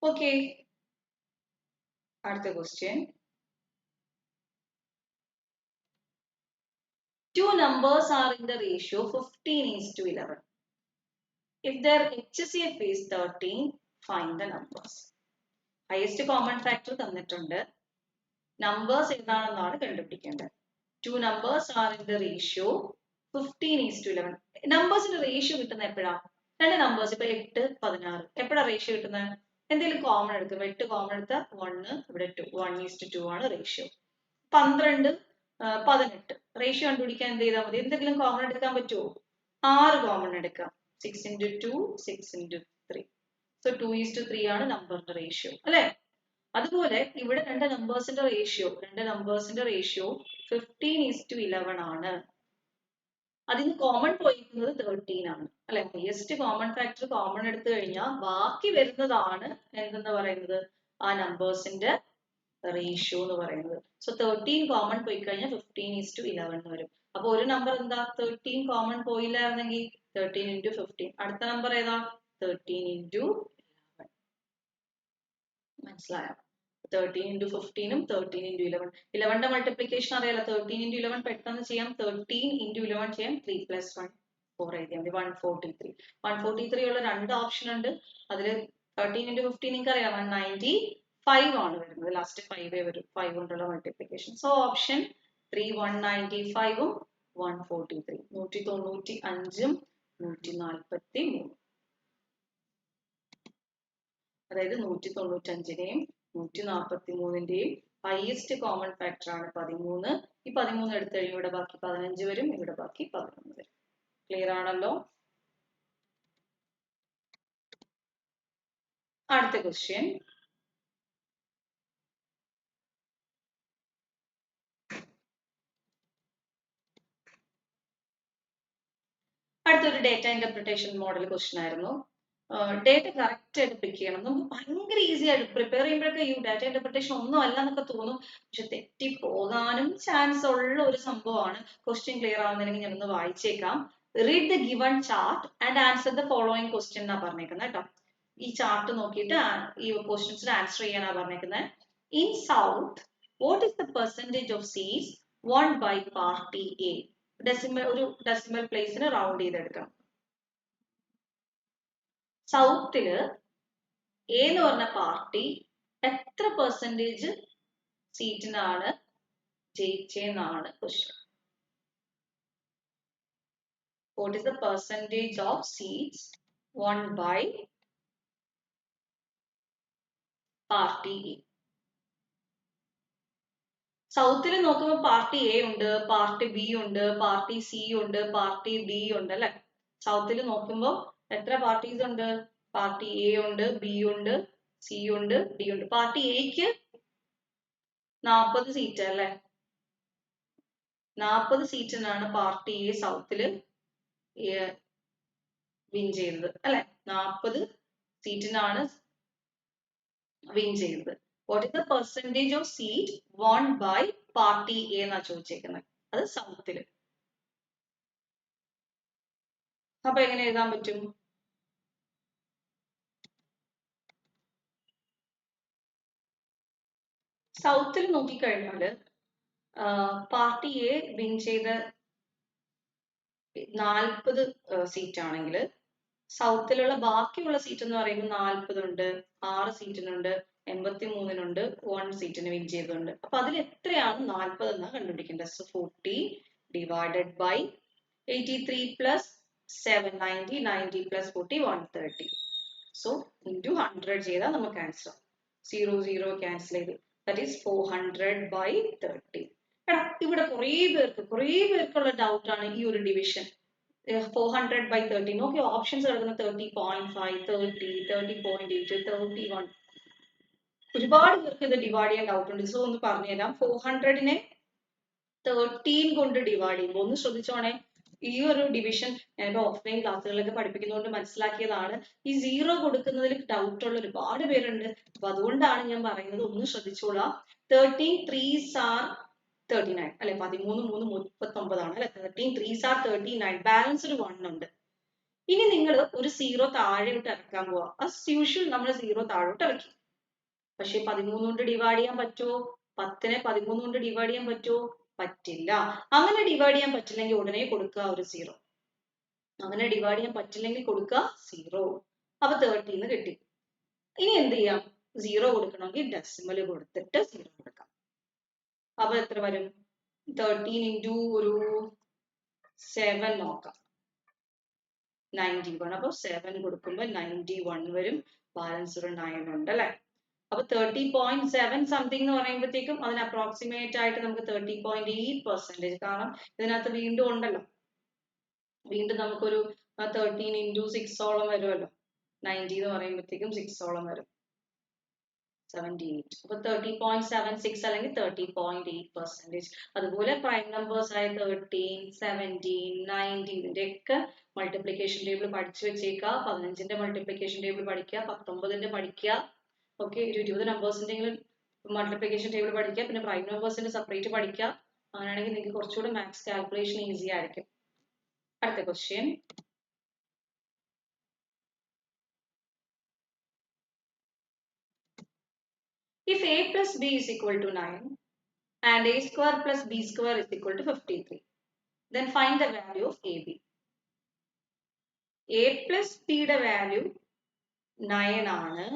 ഓക്കെ, അടുത്ത question. Two numbers are in the ratio 15:11. If their HCF is 13, find the numbers. Highest common factor തന്നിട്ടുണ്ട്. നമ്പേഴ്സ് എന്താണെന്നാണ് കണ്ടുപിടിക്കേണ്ടത്. Two numbers are in the ratio 15:11. നമ്പേഴ്സിന്റെ റേഷ്യോ കിട്ടുന്ന എപ്പോഴാ? രണ്ട് നമ്പേഴ്സ് ഇപ്പൊ 8, 16 എപ്പോഴാ റേഷ്യോ കിട്ടുന്നത്? എന്തെങ്കിലും കോമൺ എടുക്കും. 8 കോമൺ എടുത്താൽ 1, ഇവിടെ 2, 1:2 ആണ് റേഷ്യോ. 12, 18 റേഷ്യോ കണ്ടുപിടിക്കാൻ എന്ത് ചെയ്താൽ മതി? എന്തെങ്കിലും കോമൺ എടുക്കാൻ പറ്റുമോ? 6 കോമൺ എടുക്കാം. 6 × 2, 6 × 3. സോ 2:3 ആണ് നമ്പറിന്റെ റേഷ്യോ അല്ലെ. അതുപോലെ ഇവിടെ രണ്ട് നമ്പേഴ്സിന്റെ റേഷ്യോ 15:11 ആണ്. അതിന് കോമൺ പോയിരിക്കുന്നത് 13 ആണ് അല്ലെ. ഹയസ്റ്റ് കോമൺ ഫാക്ടർ കോമൺ എടുത്തു കഴിഞ്ഞാൽ ബാക്കി വരുന്നതാണ് എന്തെന്ന് പറയുന്നത്? ആ നമ്പേഴ്സിന്റെ റേഷ്യോ എന്ന് പറയുന്നത്. സോ 13 കോമൺ പോയി കഴിഞ്ഞാൽ 15:11 വരും. അപ്പൊ ഒരു നമ്പർ എന്താ? 13 കോമൺ പോയില്ലായിരുന്നെങ്കിൽ 13 × 15. അടുത്ത നമ്പർ ഏതാ? 13 × 11. മനസ്സിലായോ? 13 × 15ഉം 13 × 11. 11ന്റെ മൾട്ടിപ്ലിക്കേഷൻ അറിയാലോ. 13 × 11 പെട്ടെന്ന് ചെയ്യാം. 13 × 11 ചെയ്യാം. 3 + 1 4 എഴുതിയാൽ മതി. 143. 143 ഉള്ള രണ്ട് ഓപ്ഷൻ ഉണ്ട്. അതിൽ 13 × 15 നിങ്ങൾക്ക് അറിയാം 195 ആണ് വരുന്നത്. ലാസ്റ്റ് 5 വരും. 5 കൊണ്ടുള്ള മൾട്ടിപ്ലിക്കേഷൻ. So option 3 195ഉം 143. 195ഉം 143. അതായത് 195നെയും 143ന്റെയും ഹയസ്റ്റ് കോമൺ ഫാക്ടർ ആണ് 13. ഈ 13 എടുത്തു കഴിയുമ്പോൾ ഇവിടെ ബാക്കി 15 വരും, ഇവിടെ ബാക്കി 11 വരും. ക്ലിയർ ആണല്ലോ? അടുത്ത ക്വസ്റ്റ്യൻ. അടുത്തൊരു ഡേറ്റ ഇന്റർപ്രിട്ടേഷൻ മോഡൽ ക്വസ്റ്റ്യൻ ആയിരുന്നു. ഡേറ്റ കറക്റ്റ് ആയിട്ട് പിക്ക് ചെയ്യണം. നമുക്ക് ഭയങ്കര ഈസി ആയിട്ട് പ്രിപ്പയർ ചെയ്യുമ്പോഴൊക്കെ ഈ ഡാറ്റ ഇന്റർപ്രിട്ടേഷൻ ഒന്നും അല്ല എന്നൊക്കെ തോന്നും, പക്ഷെ തെറ്റിപ്പോകാനും ചാൻസ് ഉള്ള ഒരു സംഭവമാണ്. ക്വസ്റ്റ്യൻ ക്ലിയർ ആവുന്നില്ലെങ്കിൽ ഞാനൊന്ന് വായിച്ചേക്കാം. Read the given chart and answer the following question എന്നാ പറഞ്ഞേക്കുന്നത് കേട്ടോ. ഈ ചാർട്ട് നോക്കിയിട്ട് ഈ ക്വസ്റ്റ്യൻസിന് ആൻസർ ചെയ്യാനാ പറഞ്ഞേക്കുന്നത്. In south what is the percentage of seats won by party A? ഒരു ഡെസിമൽ പ്ലേസിന് റൗണ്ട് ചെയ്തെടുക്കണം. സൗത്തില് എ എന്ന് പറഞ്ഞ പാർട്ടി എത്ര പെർസെന്റേജ് സീറ്റിനാണ് ജയിച്ചെന്നാണ് question. What is the percentage of seats won by party A? സൗത്തിൽ നോക്കുമ്പോൾ പാർട്ടി എ ഉണ്ട്, പാർട്ടി ബി ഉണ്ട്, പാർട്ടി സി ഉണ്ട്, പാർട്ടി ഡി ഉണ്ട് അല്ലെ. സൗത്തിൽ നോക്കുമ്പോൾ എത്ര പാർട്ടീസ് ഉണ്ട്? പാർട്ടി എ ഉണ്ട്, ബി ഉണ്ട്, സി ഉണ്ട്, ഡി ഉണ്ട്. പാർട്ടി എക്ക് 40 സീറ്റ് അല്ലെ. 40 സീറ്റിനാണ് പാർട്ടി എ സൗത്തില് വിൻ ചെയ്തത് അല്ലെ. 40 സീറ്റിനാണ് വിൻ ചെയ്തത്. What is the percentage of seat won by party A എന്നാ ചോദിച്ചേക്കുന്നത്. അത് സൗത്തില്. അപ്പൊ എങ്ങനെ എഴുതാൻ പറ്റും? സൗത്തിൽ നോക്കിക്കഴിഞ്ഞാല് പാർട്ടി എ വിൻ ചെയ്ത 40 സീറ്റ് ആണെങ്കിൽ സൗത്തിലുള്ള ബാക്കിയുള്ള സീറ്റ് എന്ന് പറയുമ്പോൾ 40 ഉണ്ട്, 6 സീറ്റിനുണ്ട്, 83-നുണ്ട്, 1 സീറ്റിന് വിൻ ചെയ്തിട്ടുണ്ട്. അപ്പൊ അതിൽ എത്രയാണ് 40 എന്നാ കണ്ടുപിടിക്കേണ്ടത്. 40 divided by 83 plus 7 90, 90 plus 40 130. So into 100 ചെയ്താൽ നമുക്ക് ആൻസർ 0 0 ക്യാൻസൽ ചെയ്തു. That is 400 by 30. ഇവിടെ കുറേ പേർക്കുള്ള ഡൗട്ട് ആണ് ഈ ഒരു ഡിവിഷൻ. 400 by 30. നോക്കി ഓപ്ഷൻസ് കിടക്കുന്ന 30.5, 30, 30.8, 31. ഒരുപാട് പേർക്ക് ഇത് ഡിവൈഡ് ചെയ്യാൻ ഡൗട്ട് ഉണ്ട്. സോ ഒന്ന് പറഞ്ഞുതരാം. 400-നെ 13 കൊണ്ട് ഡിവൈഡ് ചെയ്യുമ്പോൾ ഒന്ന് ശ്രദ്ധിച്ചോണേ. ഈ ഒരു ഡിവിഷൻ ഞാനിപ്പോൾ ഓഫ്ലൈൻ ക്ലാസ്സുകളിലൊക്കെ പഠിപ്പിക്കുന്നതുകൊണ്ട് മനസ്സിലാക്കിയതാണ്. ഈ 0 കൊടുക്കുന്നതിൽ ഡൗട്ട് ഉള്ള ഒരുപാട് പേരുണ്ട്. അപ്പൊ അതുകൊണ്ടാണ് ഞാൻ പറയുന്നത്, ഒന്ന് ശ്രദ്ധിച്ചോളാം. 13 3s are 39 അല്ലെ. 13 3 39 ആണ് അല്ലെ. 13 3s are 39. ബാലൻസ് ഒരു 1 ഉണ്ട്. ഇനി നിങ്ങൾ ഒരു 0 താഴോട്ട് ഇറക്കാൻ പോവാ. as usual നമ്മൾ 0 താഴോട്ട് ഇറക്കി. പക്ഷെ 13 കൊണ്ട് ഡിവൈഡ് ചെയ്യാൻ പറ്റുമോ? 10-നെ 13 കൊണ്ട് ഡിവൈഡ് ചെയ്യാൻ പറ്റുമോ? പറ്റില്ല. അങ്ങനെ ഡിവൈഡ് ചെയ്യാൻ പറ്റില്ലെങ്കിൽ ഉടനെ കൊടുക്കുക ഒരു 0. അങ്ങനെ ഡിവൈഡ് ചെയ്യാൻ പറ്റില്ലെങ്കിൽ കൊടുക്കുക 0. അപ്പൊ 30 കിട്ടി. ഇനി എന്ത് ചെയ്യാം? 0 കൊടുക്കണമെങ്കിൽ ഡെസിമൽ കൊടുത്തിട്ട് 0 കൊടുക്കാം. അപ്പൊ എത്ര വരും? 13 into ഒരു 7 നോക്കാം. 91. അപ്പൊ 7 കൊടുക്കുമ്പോൾ 91 വരും. ബാലൻസ് ഒരു 9 ഉണ്ട് അല്ലെ. അപ്പൊ 30.7 സംതിങ് എന്ന് പറയുമ്പോഴത്തേക്കും അതിന് അപ്രോക്സിമേറ്റ് ആയിട്ട് നമുക്ക് 30.8%. കാരണം ഇതിനകത്ത് വീണ്ടും ഉണ്ടല്ലോ. വീണ്ടും നമുക്കൊരു 13 into 6 വരുമല്ലോ. 90 എന്ന് പറയുമ്പോഴത്തേക്കും 6 വരും. 78. അപ്പൊ 30.76 അല്ലെങ്കിൽ 30.8%. അതുപോലെ പ്രൈം നമ്പേഴ്സ് ആയ 13, 17, 19 ഇതിന്റെയൊക്കെ മൾട്ടിപ്ലിക്കേഷൻ ടേബിൾ പഠിച്ചു വെച്ചേക്കുക. 15-ന്റെ മൾട്ടിപ്ലിക്കേഷൻ ടേബിൾ പഠിക്കുക, 19-ന്റെ പഠിക്കുക. ഓക്കെ, ഒരു 20 നമ്പേഴ്സിന്റെങ്കിലും മൾട്ടിപ്ലിക്കേഷൻ ടേബിൾ പഠിക്കുക, പിന്നെ പ്രൈം നമ്പേഴ്സിന്റെ സെപ്പറേറ്റ് പഠിക്കുക. അങ്ങനെയാണെങ്കിൽ നിങ്ങൾക്ക് കുറച്ചുകൂടെ മാത്സ് കാൽക്കുലേഷൻ ഈസി ആയിരിക്കും. അടുത്ത question. If a plus b is equal to 9 and a square plus b square is equal to 53, then find the value of ab. a plus b യുടെ value 9 ആണ്.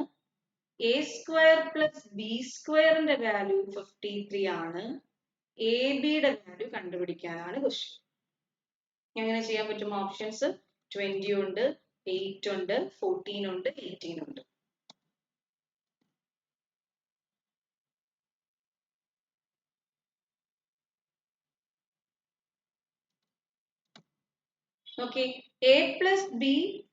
a square plus b squareന്റെ value 53 ആണ്. ab യുടെ value കണ്ടുപിടിക്കാനാണ് question. എങ്ങനെ ചെയ്യാൻ പറ്റും? Options 20 ഉണ്ട്, 8 ഉണ്ട്, 14 ഉണ്ട്, 18 ഉണ്ട്. Okay, a plus b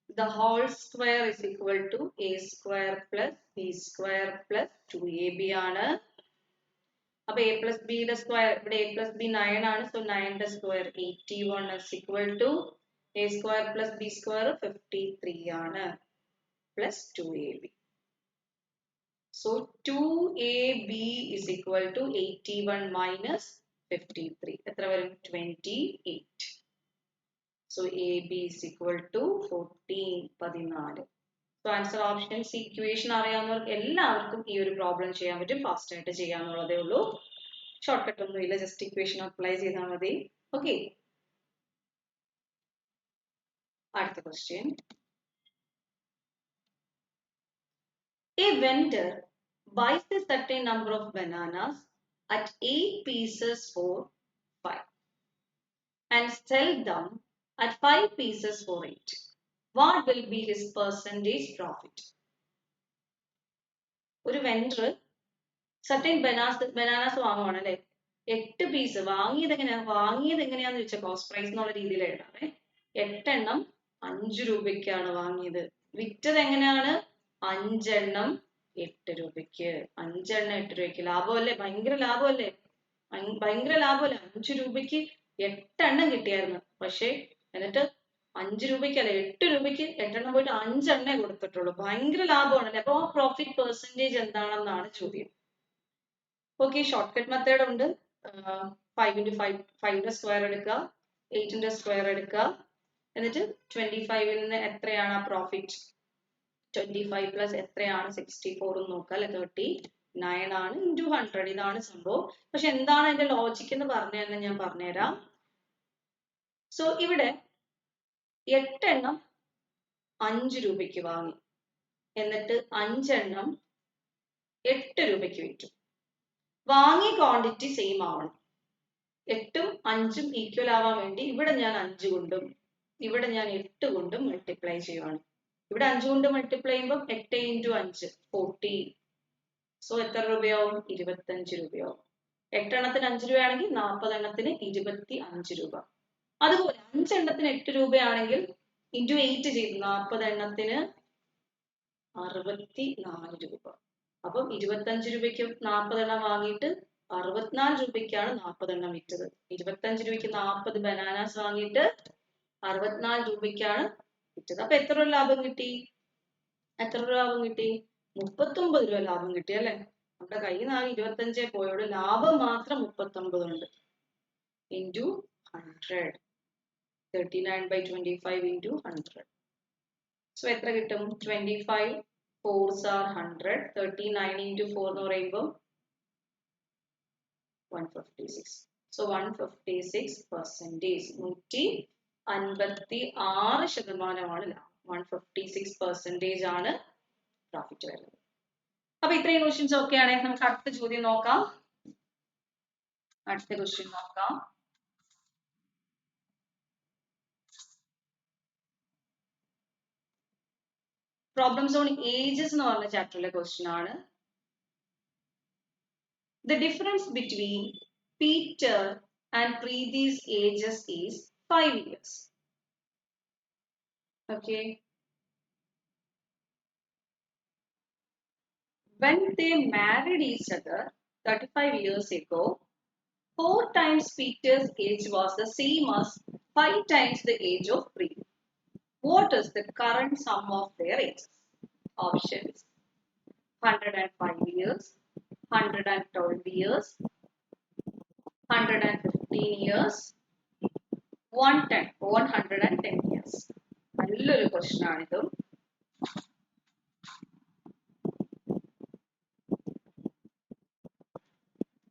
the whole square is equal to a square plus b square plus 2ab ആണ്. അപ്പോൾ a plus b യുടെ സ്ക്വയർ ഇവിടെ a plus b 9 ആണ്. സോ 9 ന്റെ square 81 is equal to a square plus b square 53 ആണ് plus 2ab. So 2ab is equal to 81 minus 53. എത്ര വരും? 28. So ab is equal to 14. So answer option C. Equation അറിയാവുന്നവർക്ക് എല്ലാവർക്കും ഈ ഒരു problem ചെയ്യാൻ പറ്റും. ഫാസ്റ്റ് ആയിട്ട് ചെയ്യാന്നുള്ളതേ ഉള്ളൂ. ഷോർട്ട് കട്ട് ഒന്നുമില്ല, ജസ്റ്റ് ഇക്വേഷൻ അപ്ലൈ ചെയ്താൽ മതി. ഓക്കെ, അടുത്ത question. A vendor buys a certain number of bananas at 8 pieces for 5 and sell them at 5 pieces for 8. What will be his percentage profit? ഒരു vendor certain bananas വാങ്ങുവാണ് അല്ലെ, 8 piece. വാങ്ങിയത് എങ്ങനെയാന്ന് വെച്ചാൽ cost price എന്നുള്ള രീതിയിൽ എഴുതാമേ. 8 എണ്ണം 5 രൂപയ്ക്കാണ് വാങ്ങിയത്. വിറ്റത് എങ്ങനെയാണ്? 5 എണ്ണം 8 രൂപയ്ക്ക്. 5 എണ്ണം 8 രൂപയ്ക്ക്. ലാഭമല്ലേ? ഭയങ്കര ലാഭമല്ലേ? 5 രൂപയ്ക്ക് 8 എണ്ണം കിട്ടിയായിരുന്നു. പക്ഷെ എന്നിട്ട് 5 രൂപയ്ക്കല്ല, 8 രൂപയ്ക്ക് 8 എണ്ണം പോയിട്ട് 5 എണ്ണേ കൊടുത്തിട്ടുള്ളൂ. ഭയങ്കര ലാഭമാണല്ലേ? അപ്പൊ പ്രോഫിറ്റ് പെർസെന്റേജ് എന്താണെന്നാണ് ചോദ്യം. ഓക്കെ, ഷോർട്ട് കട്ട് മെത്തേഡ് ഉണ്ട്. 5 into 5 സ്ക്വയർ എടുക്കുക, 8 സ്ക്വയർ എടുക്കുക, എന്നിട്ട് 25 നിന്ന് എത്രയാണ് ആ പ്രോഫിറ്റ്? 25 പ്ലസ് എത്രയാണ് 64 എന്ന് നോക്കുക അല്ലെ, 39 ആണ് ഇൻറ്റു 100. ഇതാണ് സംഭവം. പക്ഷെ എന്താണ് അതിന്റെ ലോജിക് എന്ന് പറഞ്ഞു തന്നെ ഞാൻ പറഞ്ഞുതരാം. സോ ഇവിടെ 8 എണ്ണം 5 രൂപയ്ക്ക് വാങ്ങി, എന്നിട്ട് 5 എണ്ണം 8 രൂപയ്ക്ക് വിറ്റു. വാങ്ങിയ ക്വാണ്ടിറ്റി സെയിം ആവണം. 8ഉം 5ഉം ഈക്വൽ ആവാൻ വേണ്ടി ഇവിടെ ഞാൻ 5 കൊണ്ടും ഇവിടെ ഞാൻ 8 കൊണ്ടും മൾട്ടിപ്ലൈ ചെയ്യുവാണ്. ഇവിടെ 5 കൊണ്ട് മൾട്ടിപ്ലൈ ചെയ്യുമ്പോൾ 8 into 5 40. സോ എത്ര രൂപയാവും? 25 രൂപയാവും. 8 എണ്ണത്തിന് 5 രൂപയാണെങ്കിൽ 40 എണ്ണത്തിന് 25 രൂപ. അതുപോലെ 5 എണ്ണത്തിന് 8 രൂപയാണെങ്കിൽ ഇൻറ്റു 8 ചെയ്തു 40 എണ്ണത്തിന് 64 രൂപ. അപ്പം 25 രൂപയ്ക്ക് 40 എണ്ണം വാങ്ങിയിട്ട് 64 രൂപയ്ക്കാണ് 40 എണ്ണം വിറ്റത്. 25 രൂപയ്ക്ക് 40 ബനാനാസ് വാങ്ങിയിട്ട് 64 രൂപയ്ക്കാണ് വിറ്റത്. അപ്പൊ എത്ര രൂപ ലാഭം കിട്ടി? 39 രൂപ ലാഭം കിട്ടി അല്ലെ? നമ്മുടെ കയ്യിൽ നിന്ന് 25 പോയോട് ലാഭം മാത്രം 39 ഉണ്ട്. ഇൻറ്റു 100. 39/25 into 100. So എത്ര കിട്ടും? 25 4s are 100. 39 into 4 എന്ന് പറയുമ്പോൾ 156. So 156%. 156% ലാഭം. 156% ആണ് പ്രോഫിറ്റ് വരുന്നത്. അപ്പൊ ഇത്രയും ക്വസ്റ്റ്യൻസ് ഒക്കെ ആണെങ്കിൽ നമുക്ക് അടുത്ത ചോദ്യം നോക്കാം. അടുത്ത ക്വസ്റ്റ്യൻ നോക്കാം. പ്രോബ്ലംസ് ഓൺ ഏജസ് എന്ന് പറഞ്ഞ ചാപ്റ്ററിലെ ക്വസ്റ്റ്യൻ ആണ്. The difference between Peter and Preeti's ages is 5 years. Okay. When they married each other 35 years ago, 4 times Peter's age was the same as 5 times the age of Preeti. What is the current sum of their ages? Options: 105 years, 112 years, 115 years, 110 years. നല്ലൊരു question ആണിത്.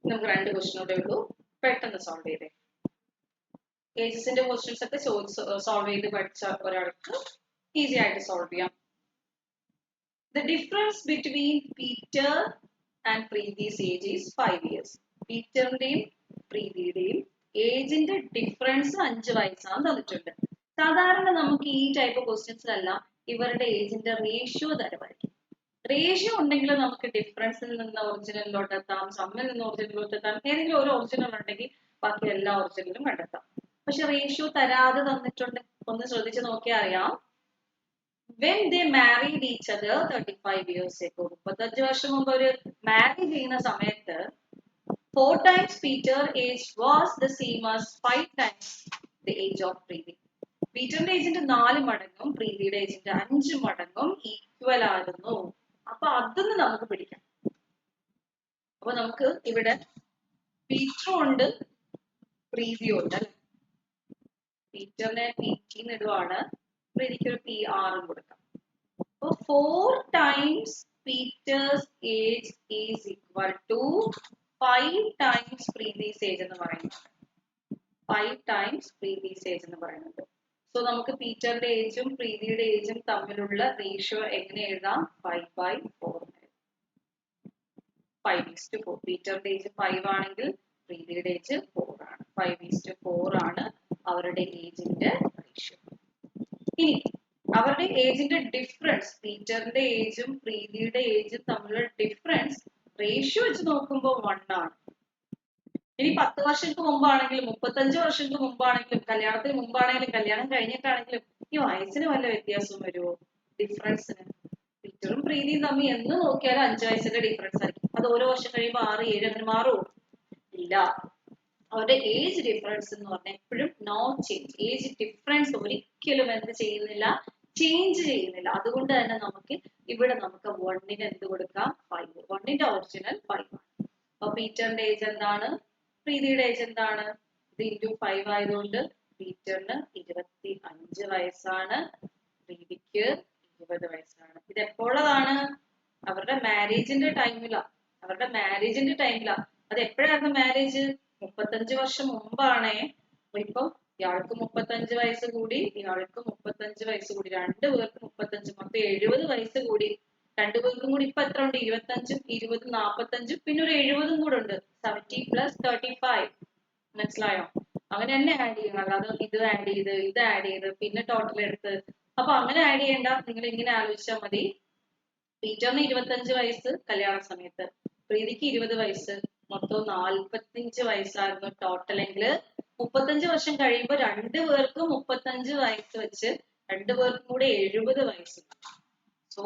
നമുക്ക് 2 question കൂടെ ഉള്ളൂ, പെട്ടെന്ന് solve ചെയ്തേ. ഏജസിന്റെ questions ഒക്കെ solve ചെയ്ത് പഠിച്ച ഒരാൾക്ക് ഈസി ആയിട്ട് സോൾവ് ചെയ്യാം. The difference between Peter and Preeti's age is 5 years. പീറ്ററിന്റെയും പ്രീതിയുടെയും ഏജിന്റെ difference 5 വയസ്സാണ് തന്നിട്ടുണ്ട്. സാധാരണ നമുക്ക് ഈ ടൈപ്പ് ക്വസ്റ്റ്യൻസിലെല്ലാം ഇവരുടെ ഏജിന്റെ റേഷ്യോ തരമായിരിക്കും. റേഷ്യോ ഉണ്ടെങ്കിൽ നമുക്ക് ഡിഫറൻസിൽ നിന്ന് ഒറിജിനലിലോട്ട് എത്താം, സമ്മിൽ നിന്ന് ഒറിജിനലിലോട്ട് എത്താം. ഏതെങ്കിലും ഒരു ഒറിജിനൽ ഉണ്ടെങ്കിൽ ബാക്കി എല്ലാ ഒറിജിനലും കണ്ടെത്താം. പക്ഷെ റേഷ്യോ തരാതെ തന്നിട്ടുണ്ട്. ഒന്ന് ശ്രദ്ധിച്ച് നോക്കിയാൽ അറിയാം. When they married each other 35 years ago, 35 വർഷം മുമ്പ് ഒരു മാരി ചെയ്യുന്ന സമയത്ത് 4 times Peter age was the same as 5 times the age of Preeti. പീറ്ററിന്റെ ഏജിന്റെ 4 മടങ്ങും പ്രീതിയുടെ ഏജിന്റെ 5 മടങ്ങും ഈക്വൽ ആയിരുന്നു. അപ്പൊ അതിന്ന് നമുക്ക് പിടിക്കാം. അപ്പൊ നമുക്ക് ഇവിടെ പീറ്ററും ഉണ്ട് പ്രീതിയും ഉണ്ട് അല്ലെ. പീറ്ററിനെ PT ഇടുവാണ്, പ്രീതിക്ക് ഒരു PR കൊടുക്കാം. അപ്പൊ 4 times Peter's age is equal to 5 times Preethi's age എന്ന് പറയുന്നത്. 5 times Preethi's age എന്ന് പറയുന്നത്. സോ നമുക്ക് പീറ്ററിന്റെ ഏജും പ്രീതിയുടെ ഏജും തമ്മിലുള്ള റേഷ്യോ എങ്ങനെ എഴുതാം? 5/4. 5:4. പീറ്ററിന്റെ ഏജ് 5 ആണെങ്കിൽ പ്രീതിയുടെ ഏജ് 4 ആണ്. 5:4 ആണ് അവരുടെ ഏജിന്റെ റേഷ്യോ. ഇനി അവരുടെ ഏജിന്റെ ഡിഫറൻസ്, പീറ്ററിന്റെ ഏജും പ്രീതിയുടെ ഏജും തമ്മിലുള്ള ഡിഫറൻസ് റേഷ്യോ വെച്ച് നോക്കുമ്പോൾ 1 ആണ്. ഇനി 10 വർഷങ്ങൾക്ക് മുമ്പാണെങ്കിലും 35 വർഷങ്ങൾക്ക് മുമ്പാണെങ്കിലും കല്യാണത്തിന് മുമ്പാണെങ്കിലും കല്യാണം കഴിഞ്ഞിട്ടാണെങ്കിലും ഈ വയസ്സിന് വല്ല വ്യത്യാസവും വരുമോ? ഡിഫറൻസിന് പീറ്ററും പ്രീതിയും തമ്മിൽ എന്ന് നോക്കിയാലും 5 വയസ്സിന്റെ ഡിഫറൻസ് ആയിരിക്കും. അത് ഓരോ വർഷം കഴിയുമ്പോൾ 6, 7 അങ്ങനെ മാറുമോ? ഇല്ല. അവരുടെ ഏജ് ഡിഫറൻസ് എന്ന് പറഞ്ഞാൽ എപ്പോഴും നോ ചേഞ്ച്. ഏജ് ഡിഫറൻസ് ഒരിക്കലും എന്ത് ചെയ്യുന്നില്ല? ചേഞ്ച് ചെയ്യുന്നില്ല. അതുകൊണ്ട് തന്നെ നമുക്ക് ഇവിടെ നമുക്ക് 1ന് എന്ത് കൊടുക്കാം? 5. 1ന്റെ ഒറിജിനൽ 5 ആണ്. അപ്പൊ പീറ്ററിന്റെ ഏജ് എന്താണ്? പ്രീതിയുടെ ഏജ് എന്താണ്? ഇത് ഇൻറ്റു 5 ആയതുകൊണ്ട് പീറ്ററിന് 25 വയസ്സാണ്, പ്രീതിക്ക് 20 വയസ്സാണ്. ഇത് എപ്പോഴതാണ്? അവരുടെ മാരേജിന്റെ ടൈമിലാ. അവരുടെ മാരേജിന്റെ ടൈമിലാ. അത് എപ്പോഴായിരുന്നു മാരേജ്? 35 വർഷം മുമ്പാണേ. അപ്പൊ ഇപ്പൊ ഇയാൾക്ക് 35 വയസ്സ് കൂടി, ഇയാൾക്ക് 35 വയസ്സ് കൂടി, 2 പേർക്ക് 35, മൊത്തം 70 വയസ്സ് കൂടി. 2 പേർക്കും കൂടി ഇപ്പൊ എത്ര ഉണ്ട്? 25ഉം 20, 45, പിന്നെ ഒരു 70 കൂടെ ഉണ്ട്. 70 + 35. മനസ്സിലായോ? അങ്ങനെ തന്നെ ആഡ് ചെയ്യണം. അല്ലാതെ ഇത് ആഡ് ചെയ്ത് ഇത് ആഡ് ചെയ്ത് പിന്നെ ടോട്ടൽ എടുത്ത്, അപ്പൊ അങ്ങനെ ആഡ് ചെയ്യേണ്ട. നിങ്ങൾ ഇങ്ങനെ ആലോചിച്ചാൽ മതി. പീറ്ററിന് 25 വയസ്സ് കല്യാണ സമയത്ത്, പ്രീതിക്ക് 20 വയസ്സ്, മൊത്തം 45 വയസ്സായിരുന്നു ടോട്ടൽ എങ്കിൽ 35 വർഷം കഴിയുമ്പോൾ 2 പേർക്കും 35 വയസ്സ് വെച്ച് 2 പേർക്കും കൂടെ 70 വയസ്സ്. സോ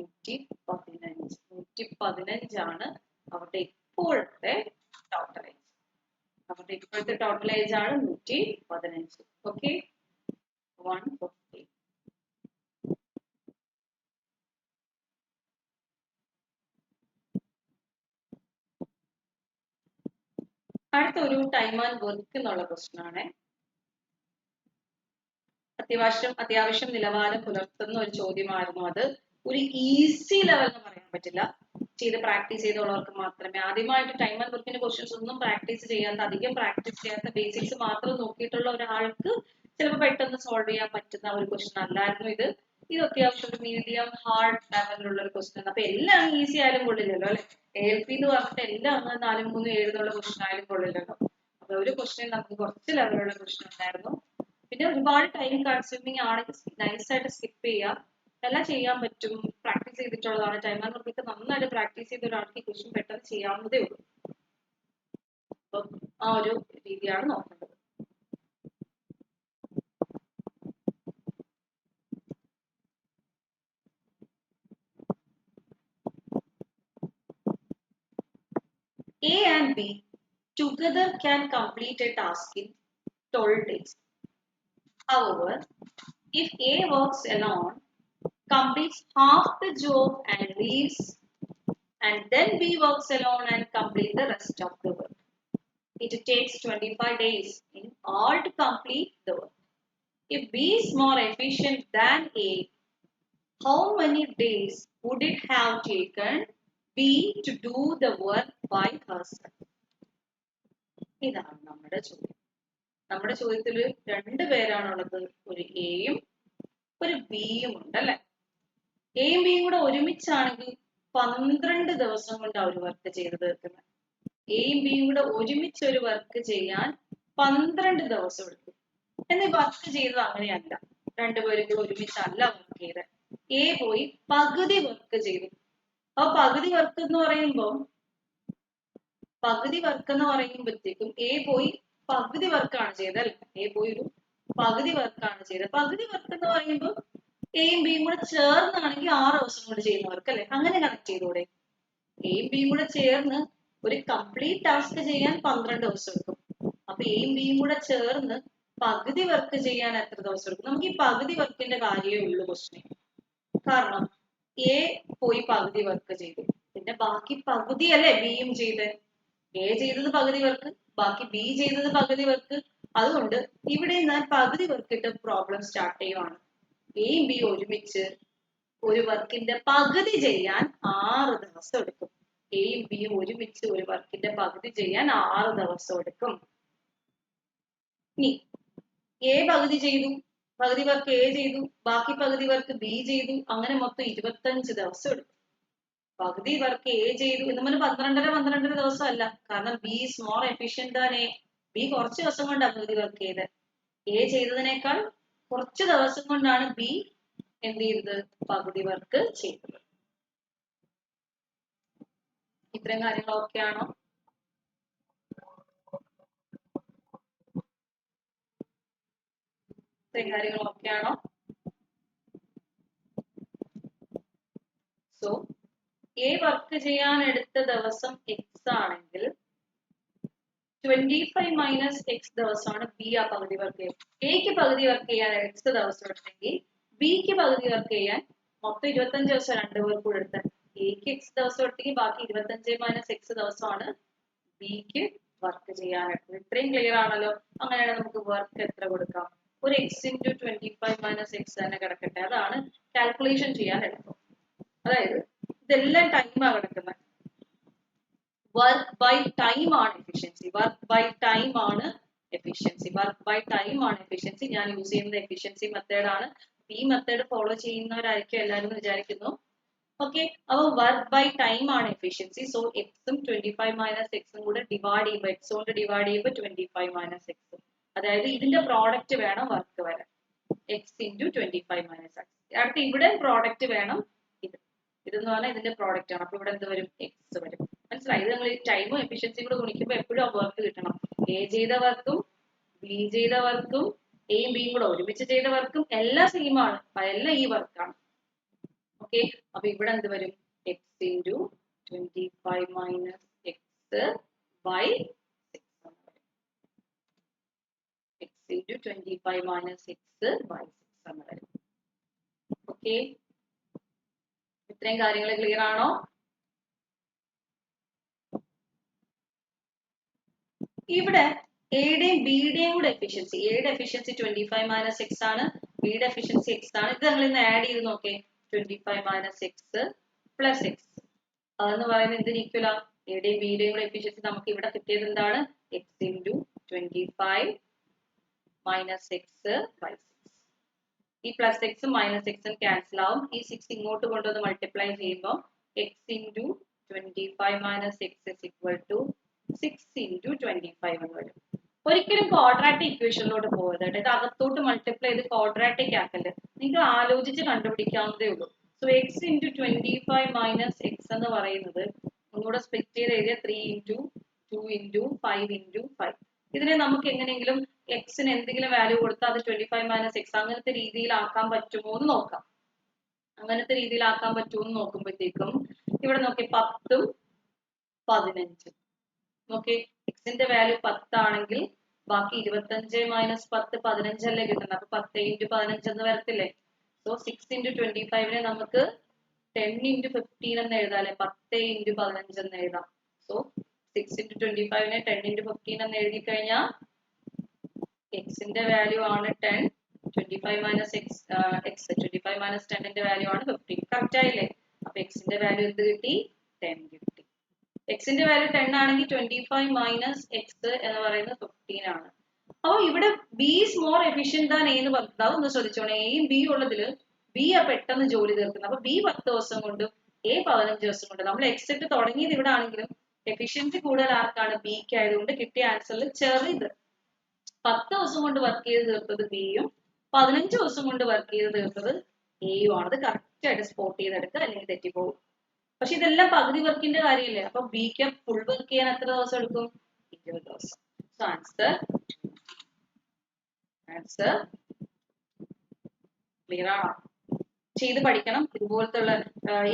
115 ആണ് അവരുടെ ഇപ്പോഴത്തെ ടോട്ടൽ ഏജ്. അവരുടെ ഇപ്പോഴത്തെ ടോട്ടൽ ഏജ് ആണ് 115. ഓക്കെ, 150. അടുത്ത ഒരു ടൈം ആൻഡ് വർക്ക് എന്നുള്ള ക്വസ്റ്റ്യൻ ആണ്. അത്യാവശ്യം നിലവാരം പുലർത്തുന്ന ഒരു ചോദ്യമായിരുന്നു അത്. ഒരു ഈസി ലെവൽ എന്ന് പറയാൻ പറ്റില്ല. പ്രാക്ടീസ് ചെയ്തുള്ളവർക്ക് മാത്രമേ. ആദ്യമായിട്ട് ടൈം ആൻഡ് വർക്കിന്റെ ക്വസ്റ്റ്യൻസ് ഒന്നും അധികം പ്രാക്ടീസ് ചെയ്യാത്ത ബേസിക്സ് മാത്രം നോക്കിയിട്ടുള്ള ഒരാൾക്ക് ചിലപ്പോൾ പെട്ടെന്ന് സോൾവ് ചെയ്യാൻ പറ്റുന്ന ഒരു ക്വസ്റ്റ്യൻ അല്ലായിരുന്നു ഇത്. ഇത് അത്യാവശ്യം ഒരു മീഡിയം ഹാർഡ് ലെവലിലുള്ള ഒരു ക്വസ്റ്റ്യൻ. അപ്പൊ എല്ലാം ഈസി ആയാലും കൊള്ളില്ലല്ലോ അല്ലെ. ALP എന്ന് പറഞ്ഞിട്ട് എല്ലാം 4, 3, 7 എന്നുള്ള ക്വസ്റ്റ്യൻ ആയാലും കൊള്ളില്ലല്ലോ. അപ്പൊ ഒരു ക്വസ്റ്റ്യൻ നമുക്ക് കുറച്ച് ലെവലുള്ള ക്വസ്റ്റ്യൻ ഉണ്ടായിരുന്നു. പിന്നെ ഒരുപാട് ടൈം കൺസ്യൂമിങ് ആണെങ്കിൽ നൈസായിട്ട് സ്കിപ്പ് ചെയ്യുക. എല്ലാം ചെയ്യാൻ പറ്റും, പ്രാക്ടീസ് ചെയ്തിട്ടുള്ളതാണ്. ടൈം ആൻഡ് വർക്കൊക്കെ നന്നായിട്ട് പ്രാക്ടീസ് ചെയ്ത ഒരാൾക്ക് ഈ ക്വസ്റ്റ്യൻ പെട്ടെന്ന് ചെയ്യാവുന്നതേ ഉള്ളൂ. അപ്പം ആ ഒരു രീതിയാണ് നോക്കേണ്ടത്. A and B together can complete a task in 12 days. However, if A works alone, completes half the job and leaves, and then B works alone and complete the rest of the work, it takes 25 days in all to complete the work. If B is more efficient than A, how many days would it have taken B to do the work by herself? ഇതാണ് നമ്മുടെ ചോദ്യം. നമ്മുടെ ചോദ്യത്തിൽ 2 പേരാണുള്ളത്. ഒരു എയും ഒരു ബിയും ഉണ്ട് അല്ലെ. എയും ബിയും കൂടെ ഒരുമിച്ചാണെങ്കിൽ 12 ദിവസം കൊണ്ട് അവർ വർക്ക് ചെയ്ത് തീർക്കുന്നത്. എയും ബിയും കൂടെ ഒരുമിച്ച് ഒരു വർക്ക് ചെയ്യാൻ 12 ദിവസം എടുക്കും. എന്നാൽ വർക്ക് ചെയ്തത് അങ്ങനെയല്ല. 2 പേരും കൂടെ ഒരുമിച്ചല്ല വർക്ക് ചെയ്ത്. എ പോയി പകുതി വർക്ക് ചെയ്തു. അപ്പൊ പകുതി വർക്ക് എന്ന് പറയുമ്പോഴത്തേക്കും എ പോയി പകുതി വർക്കാണ് ചെയ്തത്. എ പോയി ഒരു പകുതി വർക്കാണ് ചെയ്തത്. പകുതി വർക്ക് എന്ന് പറയുമ്പോൾ എയും ബിയും കൂടെ ചേർന്നാണെങ്കിൽ 6 ദിവസം കൊണ്ട് ചെയ്യുന്ന വർക്ക് അല്ലെ, അങ്ങനെ കണക്ട് ചെയ്തൂടെ? എയും ബിയും കൂടെ ചേർന്ന് ഒരു കംപ്ലീറ്റ് ടാസ്ക് ചെയ്യാൻ 12 ദിവസം എടുക്കും. അപ്പൊ എയും ബിയും കൂടെ ചേർന്ന് പകുതി വർക്ക് ചെയ്യാൻ എത്ര ദിവസം എടുക്കും? നമുക്ക് ഈ പകുതി വർക്കിന്റെ കാര്യമേ ഉള്ളൂ ക്വസ്റ്റ്യൻ. കാരണം എ പോയി പകുതി വർക്ക് ചെയ്തു, പിന്നെ ബാക്കി പകുതി അല്ലേ ബിയും ചെയ്ത്. എ ചെയ്തത് പകുതി വർക്ക്, ബാക്കി ബി ചെയ്തത് പകുതി വർക്ക്. അതുകൊണ്ട് ഇവിടെ ഞാൻ പകുതി വർക്ക് ഇട്ട് പ്രോബ്ലം സ്റ്റാർട്ട് ചെയ്യുവാണ്. എയും ബി ഒരുമിച്ച് ഒരു വർക്കിന്റെ പകുതി ചെയ്യാൻ 6 ദിവസം എടുക്കും. എയും ബിയും ഒരുമിച്ച് ഒരു വർക്കിന്റെ പകുതി ചെയ്യാൻ 6 ദിവസം എടുക്കും. ഇനി എ പകുതി ചെയ്തു, പകുതി വർക്ക് എ ചെയ്തു, ബാക്കി പകുതി വർക്ക് ബി ചെയ്തു, അങ്ങനെ മൊത്തം 25 ദിവസം എടുക്കും. പകുതി വർക്ക് എ ചെയ്തു എന്ന് പറഞ്ഞാൽ 12 ദിവസം അല്ല, കാരണം B is more efficient than A. B കുറച്ച് ദിവസം കൊണ്ടാണ് പകുതി വർക്ക് ചെയ്തത്. എ ചെയ്തതിനേക്കാൾ കുറച്ച് ദിവസം കൊണ്ടാണ് ബി എന്ത് ചെയ്തത്? പകുതി വർക്ക് ചെയ്തത്. ഇത്രയും കാര്യങ്ങൾ ഓക്കെ ആണോ? ഇത്രയും കാര്യങ്ങൾ ഓക്കെ ആണോ? സോ എ വർക്ക് ചെയ്യാൻ എടുത്ത ദിവസം എക്സ് ആണെങ്കിൽ 25 മൈനസ് എക്സ് ദിവസമാണ് ബി ആ പകുതി വർക്ക് ചെയ്യുന്നത്. എക്ക് പകുതി വർക്ക് ചെയ്യാൻ എക്സ് ദിവസം എടുത്തെങ്കിൽ ബിക്ക് പകുതി വർക്ക് ചെയ്യാൻ മൊത്തം 25 ദിവസം രണ്ടുപേർ കൂടെ എടുത്ത് എക്ക് എക്സ് ദിവസം എടുത്തെങ്കിൽ ബാക്കി 25 മൈനസ് എക്സ് ദിവസമാണ് ബിക്ക് വർക്ക് ചെയ്യാനെടുത്തത്. ഇത്രയും ക്ലിയർ ആണല്ലോ? അങ്ങനെയാണെങ്കിൽ നമുക്ക് വർക്ക് എത്ര കൊടുക്കാം? ഒരു എക്സ് ഇൻറ്റു 25 മൈനസ് എക്സ് തന്നെ കിടക്കട്ടെ. അതാണ് കാൽക്കുലേഷൻ ചെയ്യാൻ എളുപ്പം. അതായത് ഇതെല്ലാം ടൈമാണ് കിടക്കുന്നത്. വർക്ക് ബൈ ടൈം ആണ് എഫിഷ്യൻസി. വർക്ക് ബൈ ടൈം ആണ് എഫിഷ്യൻസി. വർക്ക് ബൈ ടൈം ആണ് എഫിഷ്യൻസി. ഞാൻ യൂസ് ചെയ്യുന്നത് എഫിഷ്യൻസി മെത്തേഡ് ആണ്. ഈ മെത്തേഡ് ഫോളോ ചെയ്യുന്നവരായിരിക്കും എല്ലാവരും വിചാരിക്കുന്നു. ഓക്കെ, അപ്പൊ വർക്ക് ബൈ ടൈം ആണ് എഫിഷ്യൻസി. സോ എക്സും 25 മൈനസ് എക്സും കൂടെ ഡിവൈഡ് ചെയ്യുമ്പോൾ എക്സ് കൊണ്ട് ഡിവൈഡ് ചെയ്യുമ്പോൾ 25 മൈനസ് എക്സ്. അതായത് ഇതിന്റെ പ്രോഡക്റ്റ് വേണം വർക്ക് വരാൻ. X into 25 minus X. അടുത്ത് ഇവിടെ പ്രോഡക്റ്റ് വേണം. ഇതെന്ന് പറഞ്ഞാൽ ഇതിന്റെ പ്രോഡക്റ്റ് ആണ്. അപ്പൊ ഇവിടെ എന്ത് വരും? എക്സ് വരും. മനസ്സിലായി? ഇത് നിങ്ങൾ ടൈമും എഫിഷ്യൻസിയും കൂടെ ഗുണിക്കുമ്പോൾ എപ്പോഴും ആ വർക്ക് കിട്ടണം. എ ചെയ്ത വർക്കും ബി ചെയ്ത വർക്കും എയും ബിയും കൂടെ ഒരുമിച്ച് ചെയ്ത വർക്കും എല്ലാം സെയിം ആണ്. എല്ലാം ഈ വർക്കാണ്. ഓക്കെ, അപ്പൊ ഇവിടെ എന്ത് വരും? X into 25 minus x by 6. X into 25 minus x by 6 എന്ന് വരും. ഓക്കെ, ഇത്രയും കാര്യങ്ങൾ ക്ലിയർ ആണോ? ഇവിടെ എയുടെയും ബിയുടെയും കൂടെ എഫിഷ്യൻസി, എയുടെ എഫിഷ്യൻസി 25 മൈനസ് എക്സ് ആണ്, ബിയുടെ എഫിഷ്യൻസി എക്സ് ആണ്. ഇത് നമ്മൾ ഇന്ന് ആഡ് ചെയ്ത് നോക്കേ. 25 മൈനസ് എക്സ് പ്ലസ് എക്സ് അതെന്ന് പറയുന്നത് എന്തിന് ഈക്വലാ? എയുടെയും ബിയുടെയും കൂടെ എഫിഷ്യൻസി നമുക്ക് ഇവിടെ കിട്ടിയത് എന്താണ്? X into 25 minus x by 6. ഈ പ്ലസ് എക്സും മൈനസ് എക്സും ക്യാൻസൽ ആവും. ഈ 6 ഇങ്ങോട്ട് കൊണ്ടുവന്ന് മൾട്ടിപ്ലൈ ചെയ്യുമ്പോൾ x into 25 minus x is equal to 6 into 25 എന്ന് വരും. ഒരിക്കലും ക്വാഡ്രാറ്റിക് ഇക്വേഷനിലോട്ട് പോകരുത്. ഇത് അകത്തോട്ട് മൾട്ടിപ്ലൈ ചെയ്ത് ക്വാഡ്രാറ്റിക് ആക്കല്. നിങ്ങൾക്ക് ആലോചിച്ച് കണ്ടുപിടിക്കാവുന്നതേ ഉള്ളൂ. So X into 25 minus X എന്ന് പറയുന്നത് ഒന്നുകൂടെ സ്പ്ലിറ്റ് ചെയ്ത് എഴുതിയ 3 ഇൻറ്റു 2 ഇൻറ്റു 5 ഇൻറ്റു 5. ഇതിനെ നമുക്ക് എങ്ങനെയെങ്കിലും എക്സിന് എന്തെങ്കിലും വാല്യൂ കൊടുത്താൽ അത് 25 മൈനസ് എക്സ് അങ്ങനത്തെ രീതിയിലാക്കാൻ പറ്റുമോ എന്ന് നോക്കാം. അങ്ങനത്തെ രീതിയിലാക്കാൻ പറ്റുമോ എന്ന് നോക്കുമ്പോഴത്തേക്കും ഇവിടെ നോക്കി 10ഉം 15. നോക്കി എക്സിന്റെ വാല്യൂ 10 ആണെങ്കിൽ ബാക്കി 25 മൈനസ് 10 15 അല്ലേ കിട്ടുന്നത്. അപ്പൊ 10 ഇൻറ്റു 15 എന്ന് വരത്തില്ലേ? സോ 6 ഇൻറ്റു 25നെ നമുക്ക് 10 ഇൻറ്റു 15 എന്ന് എഴുതാം അല്ലെ? 10 ഇൻറ്റു 15 എന്ന് എഴുതാം. സോ 6 ഇൻറ്റു 25നെ 10 ഇൻറ്റു 15 എന്ന് എഴുതി കഴിഞ്ഞാൽ എക്സിന്റെ വാല്യൂ ആണ് 10, 25 മൈനസ് എക്സ് 25 മൈനസ് 10ന്റെ വാല്യൂ ആണ് 15. കറക്റ്റ് ആയില്ലേ? അപ്പൊ എക്സിന്റെ വാല്യൂ എന്ത് കിട്ടി? 10 കിട്ടി. എക്സിന്റെ വാല്യൂ 10 ആണെങ്കിൽ 25 മൈനസ് എക്സ് എന്ന് പറയുന്നത് 15 ആണ്. അപ്പൊ ഇവിടെ B is more efficient than A എന്ന് പറഞ്ഞത് അതൊന്ന് ശ്രദ്ധിച്ചോണേ. എയും ബി ഉള്ളതില് ബി പെട്ടെന്ന് ജോലി തീർക്കുന്നത്. അപ്പൊ ബി 10 ദിവസം കൊണ്ട് എ 15 ദിവസം കൊണ്ട്. നമ്മൾ എക്സ് ഇട്ട് തുടങ്ങിയത് ഇവിടെ ആണെങ്കിലും എഫിഷ്യൻസി കൂടുതൽ ആർക്കാണ്? ബിക്ക് ആയതുകൊണ്ട് കിട്ടിയ ആൻസറിൽ ചെറുത് 10 ദിവസം കൊണ്ട് വർക്ക് ചെയ്ത് തീർത്തത് ബിയും 15 ദിവസം കൊണ്ട് വർക്ക് ചെയ്ത് തീർത്തത് എയും ആണ്. അത് കറക്റ്റ് ആയിട്ട് സ്പോട്ട് ചെയ്തെടുക്കുക, അല്ലെങ്കിൽ തെറ്റിപ്പോകും. പക്ഷെ ഇതെല്ലാം പകുതി വർക്കിന്റെ കാര്യമില്ലേ? അപ്പൊ ബിക്ക് ഫുൾ വർക്ക് ചെയ്യാൻ എത്ര ദിവസം എടുക്കും? 20 ദിവസം. സോ ആൻസർ ആൻസർ ക്ലിയർ ആണോ? ചെയ്ത് പഠിക്കണം. ഇതുപോലത്തുള്ള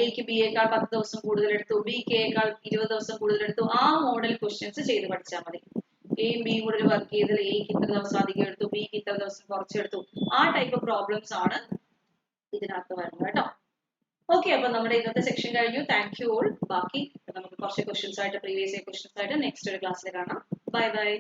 എക്ക് ബിയേക്കാൾ 10 ദിവസം കൂടുതൽ എടുത്തു, ബിക്ക് യേക്കാൾ 20 ദിവസം കൂടുതൽ എടുത്തു, ആ മോഡൽ ക്വസ്റ്റ്യൻസ് ചെയ്ത് പഠിച്ചാൽ മതി. എയും ബിയും കൂടെ ഒരു വർക്ക് ചെയ്തത് എക്ക് ഇത്ര ദിവസം അധികം എടുത്തു, ബിക്ക് ഇത്ര ദിവസം കുറച്ചെടുത്തു, ആ ടൈപ്പ് പ്രോബ്ലംസ് ആണ് ഇതിനകത്ത് വരുന്നത് കേട്ടോ. ഓക്കെ, അപ്പൊ നമ്മുടെ ഇന്നത്തെ സെക്ഷൻ കഴിഞ്ഞു. Thank you all. ബാക്കി നമുക്ക് കുറച്ച് ക്വസ്റ്റ്യൻസ് ആയിട്ട്, പ്രീവിയസ് ഇയർ ക്വസ്റ്റ്യൻസ് ആയിട്ട് നെക്സ്റ്റ് ഒരു ക്ലാസ്സിൽ കാണാം. Bye bye.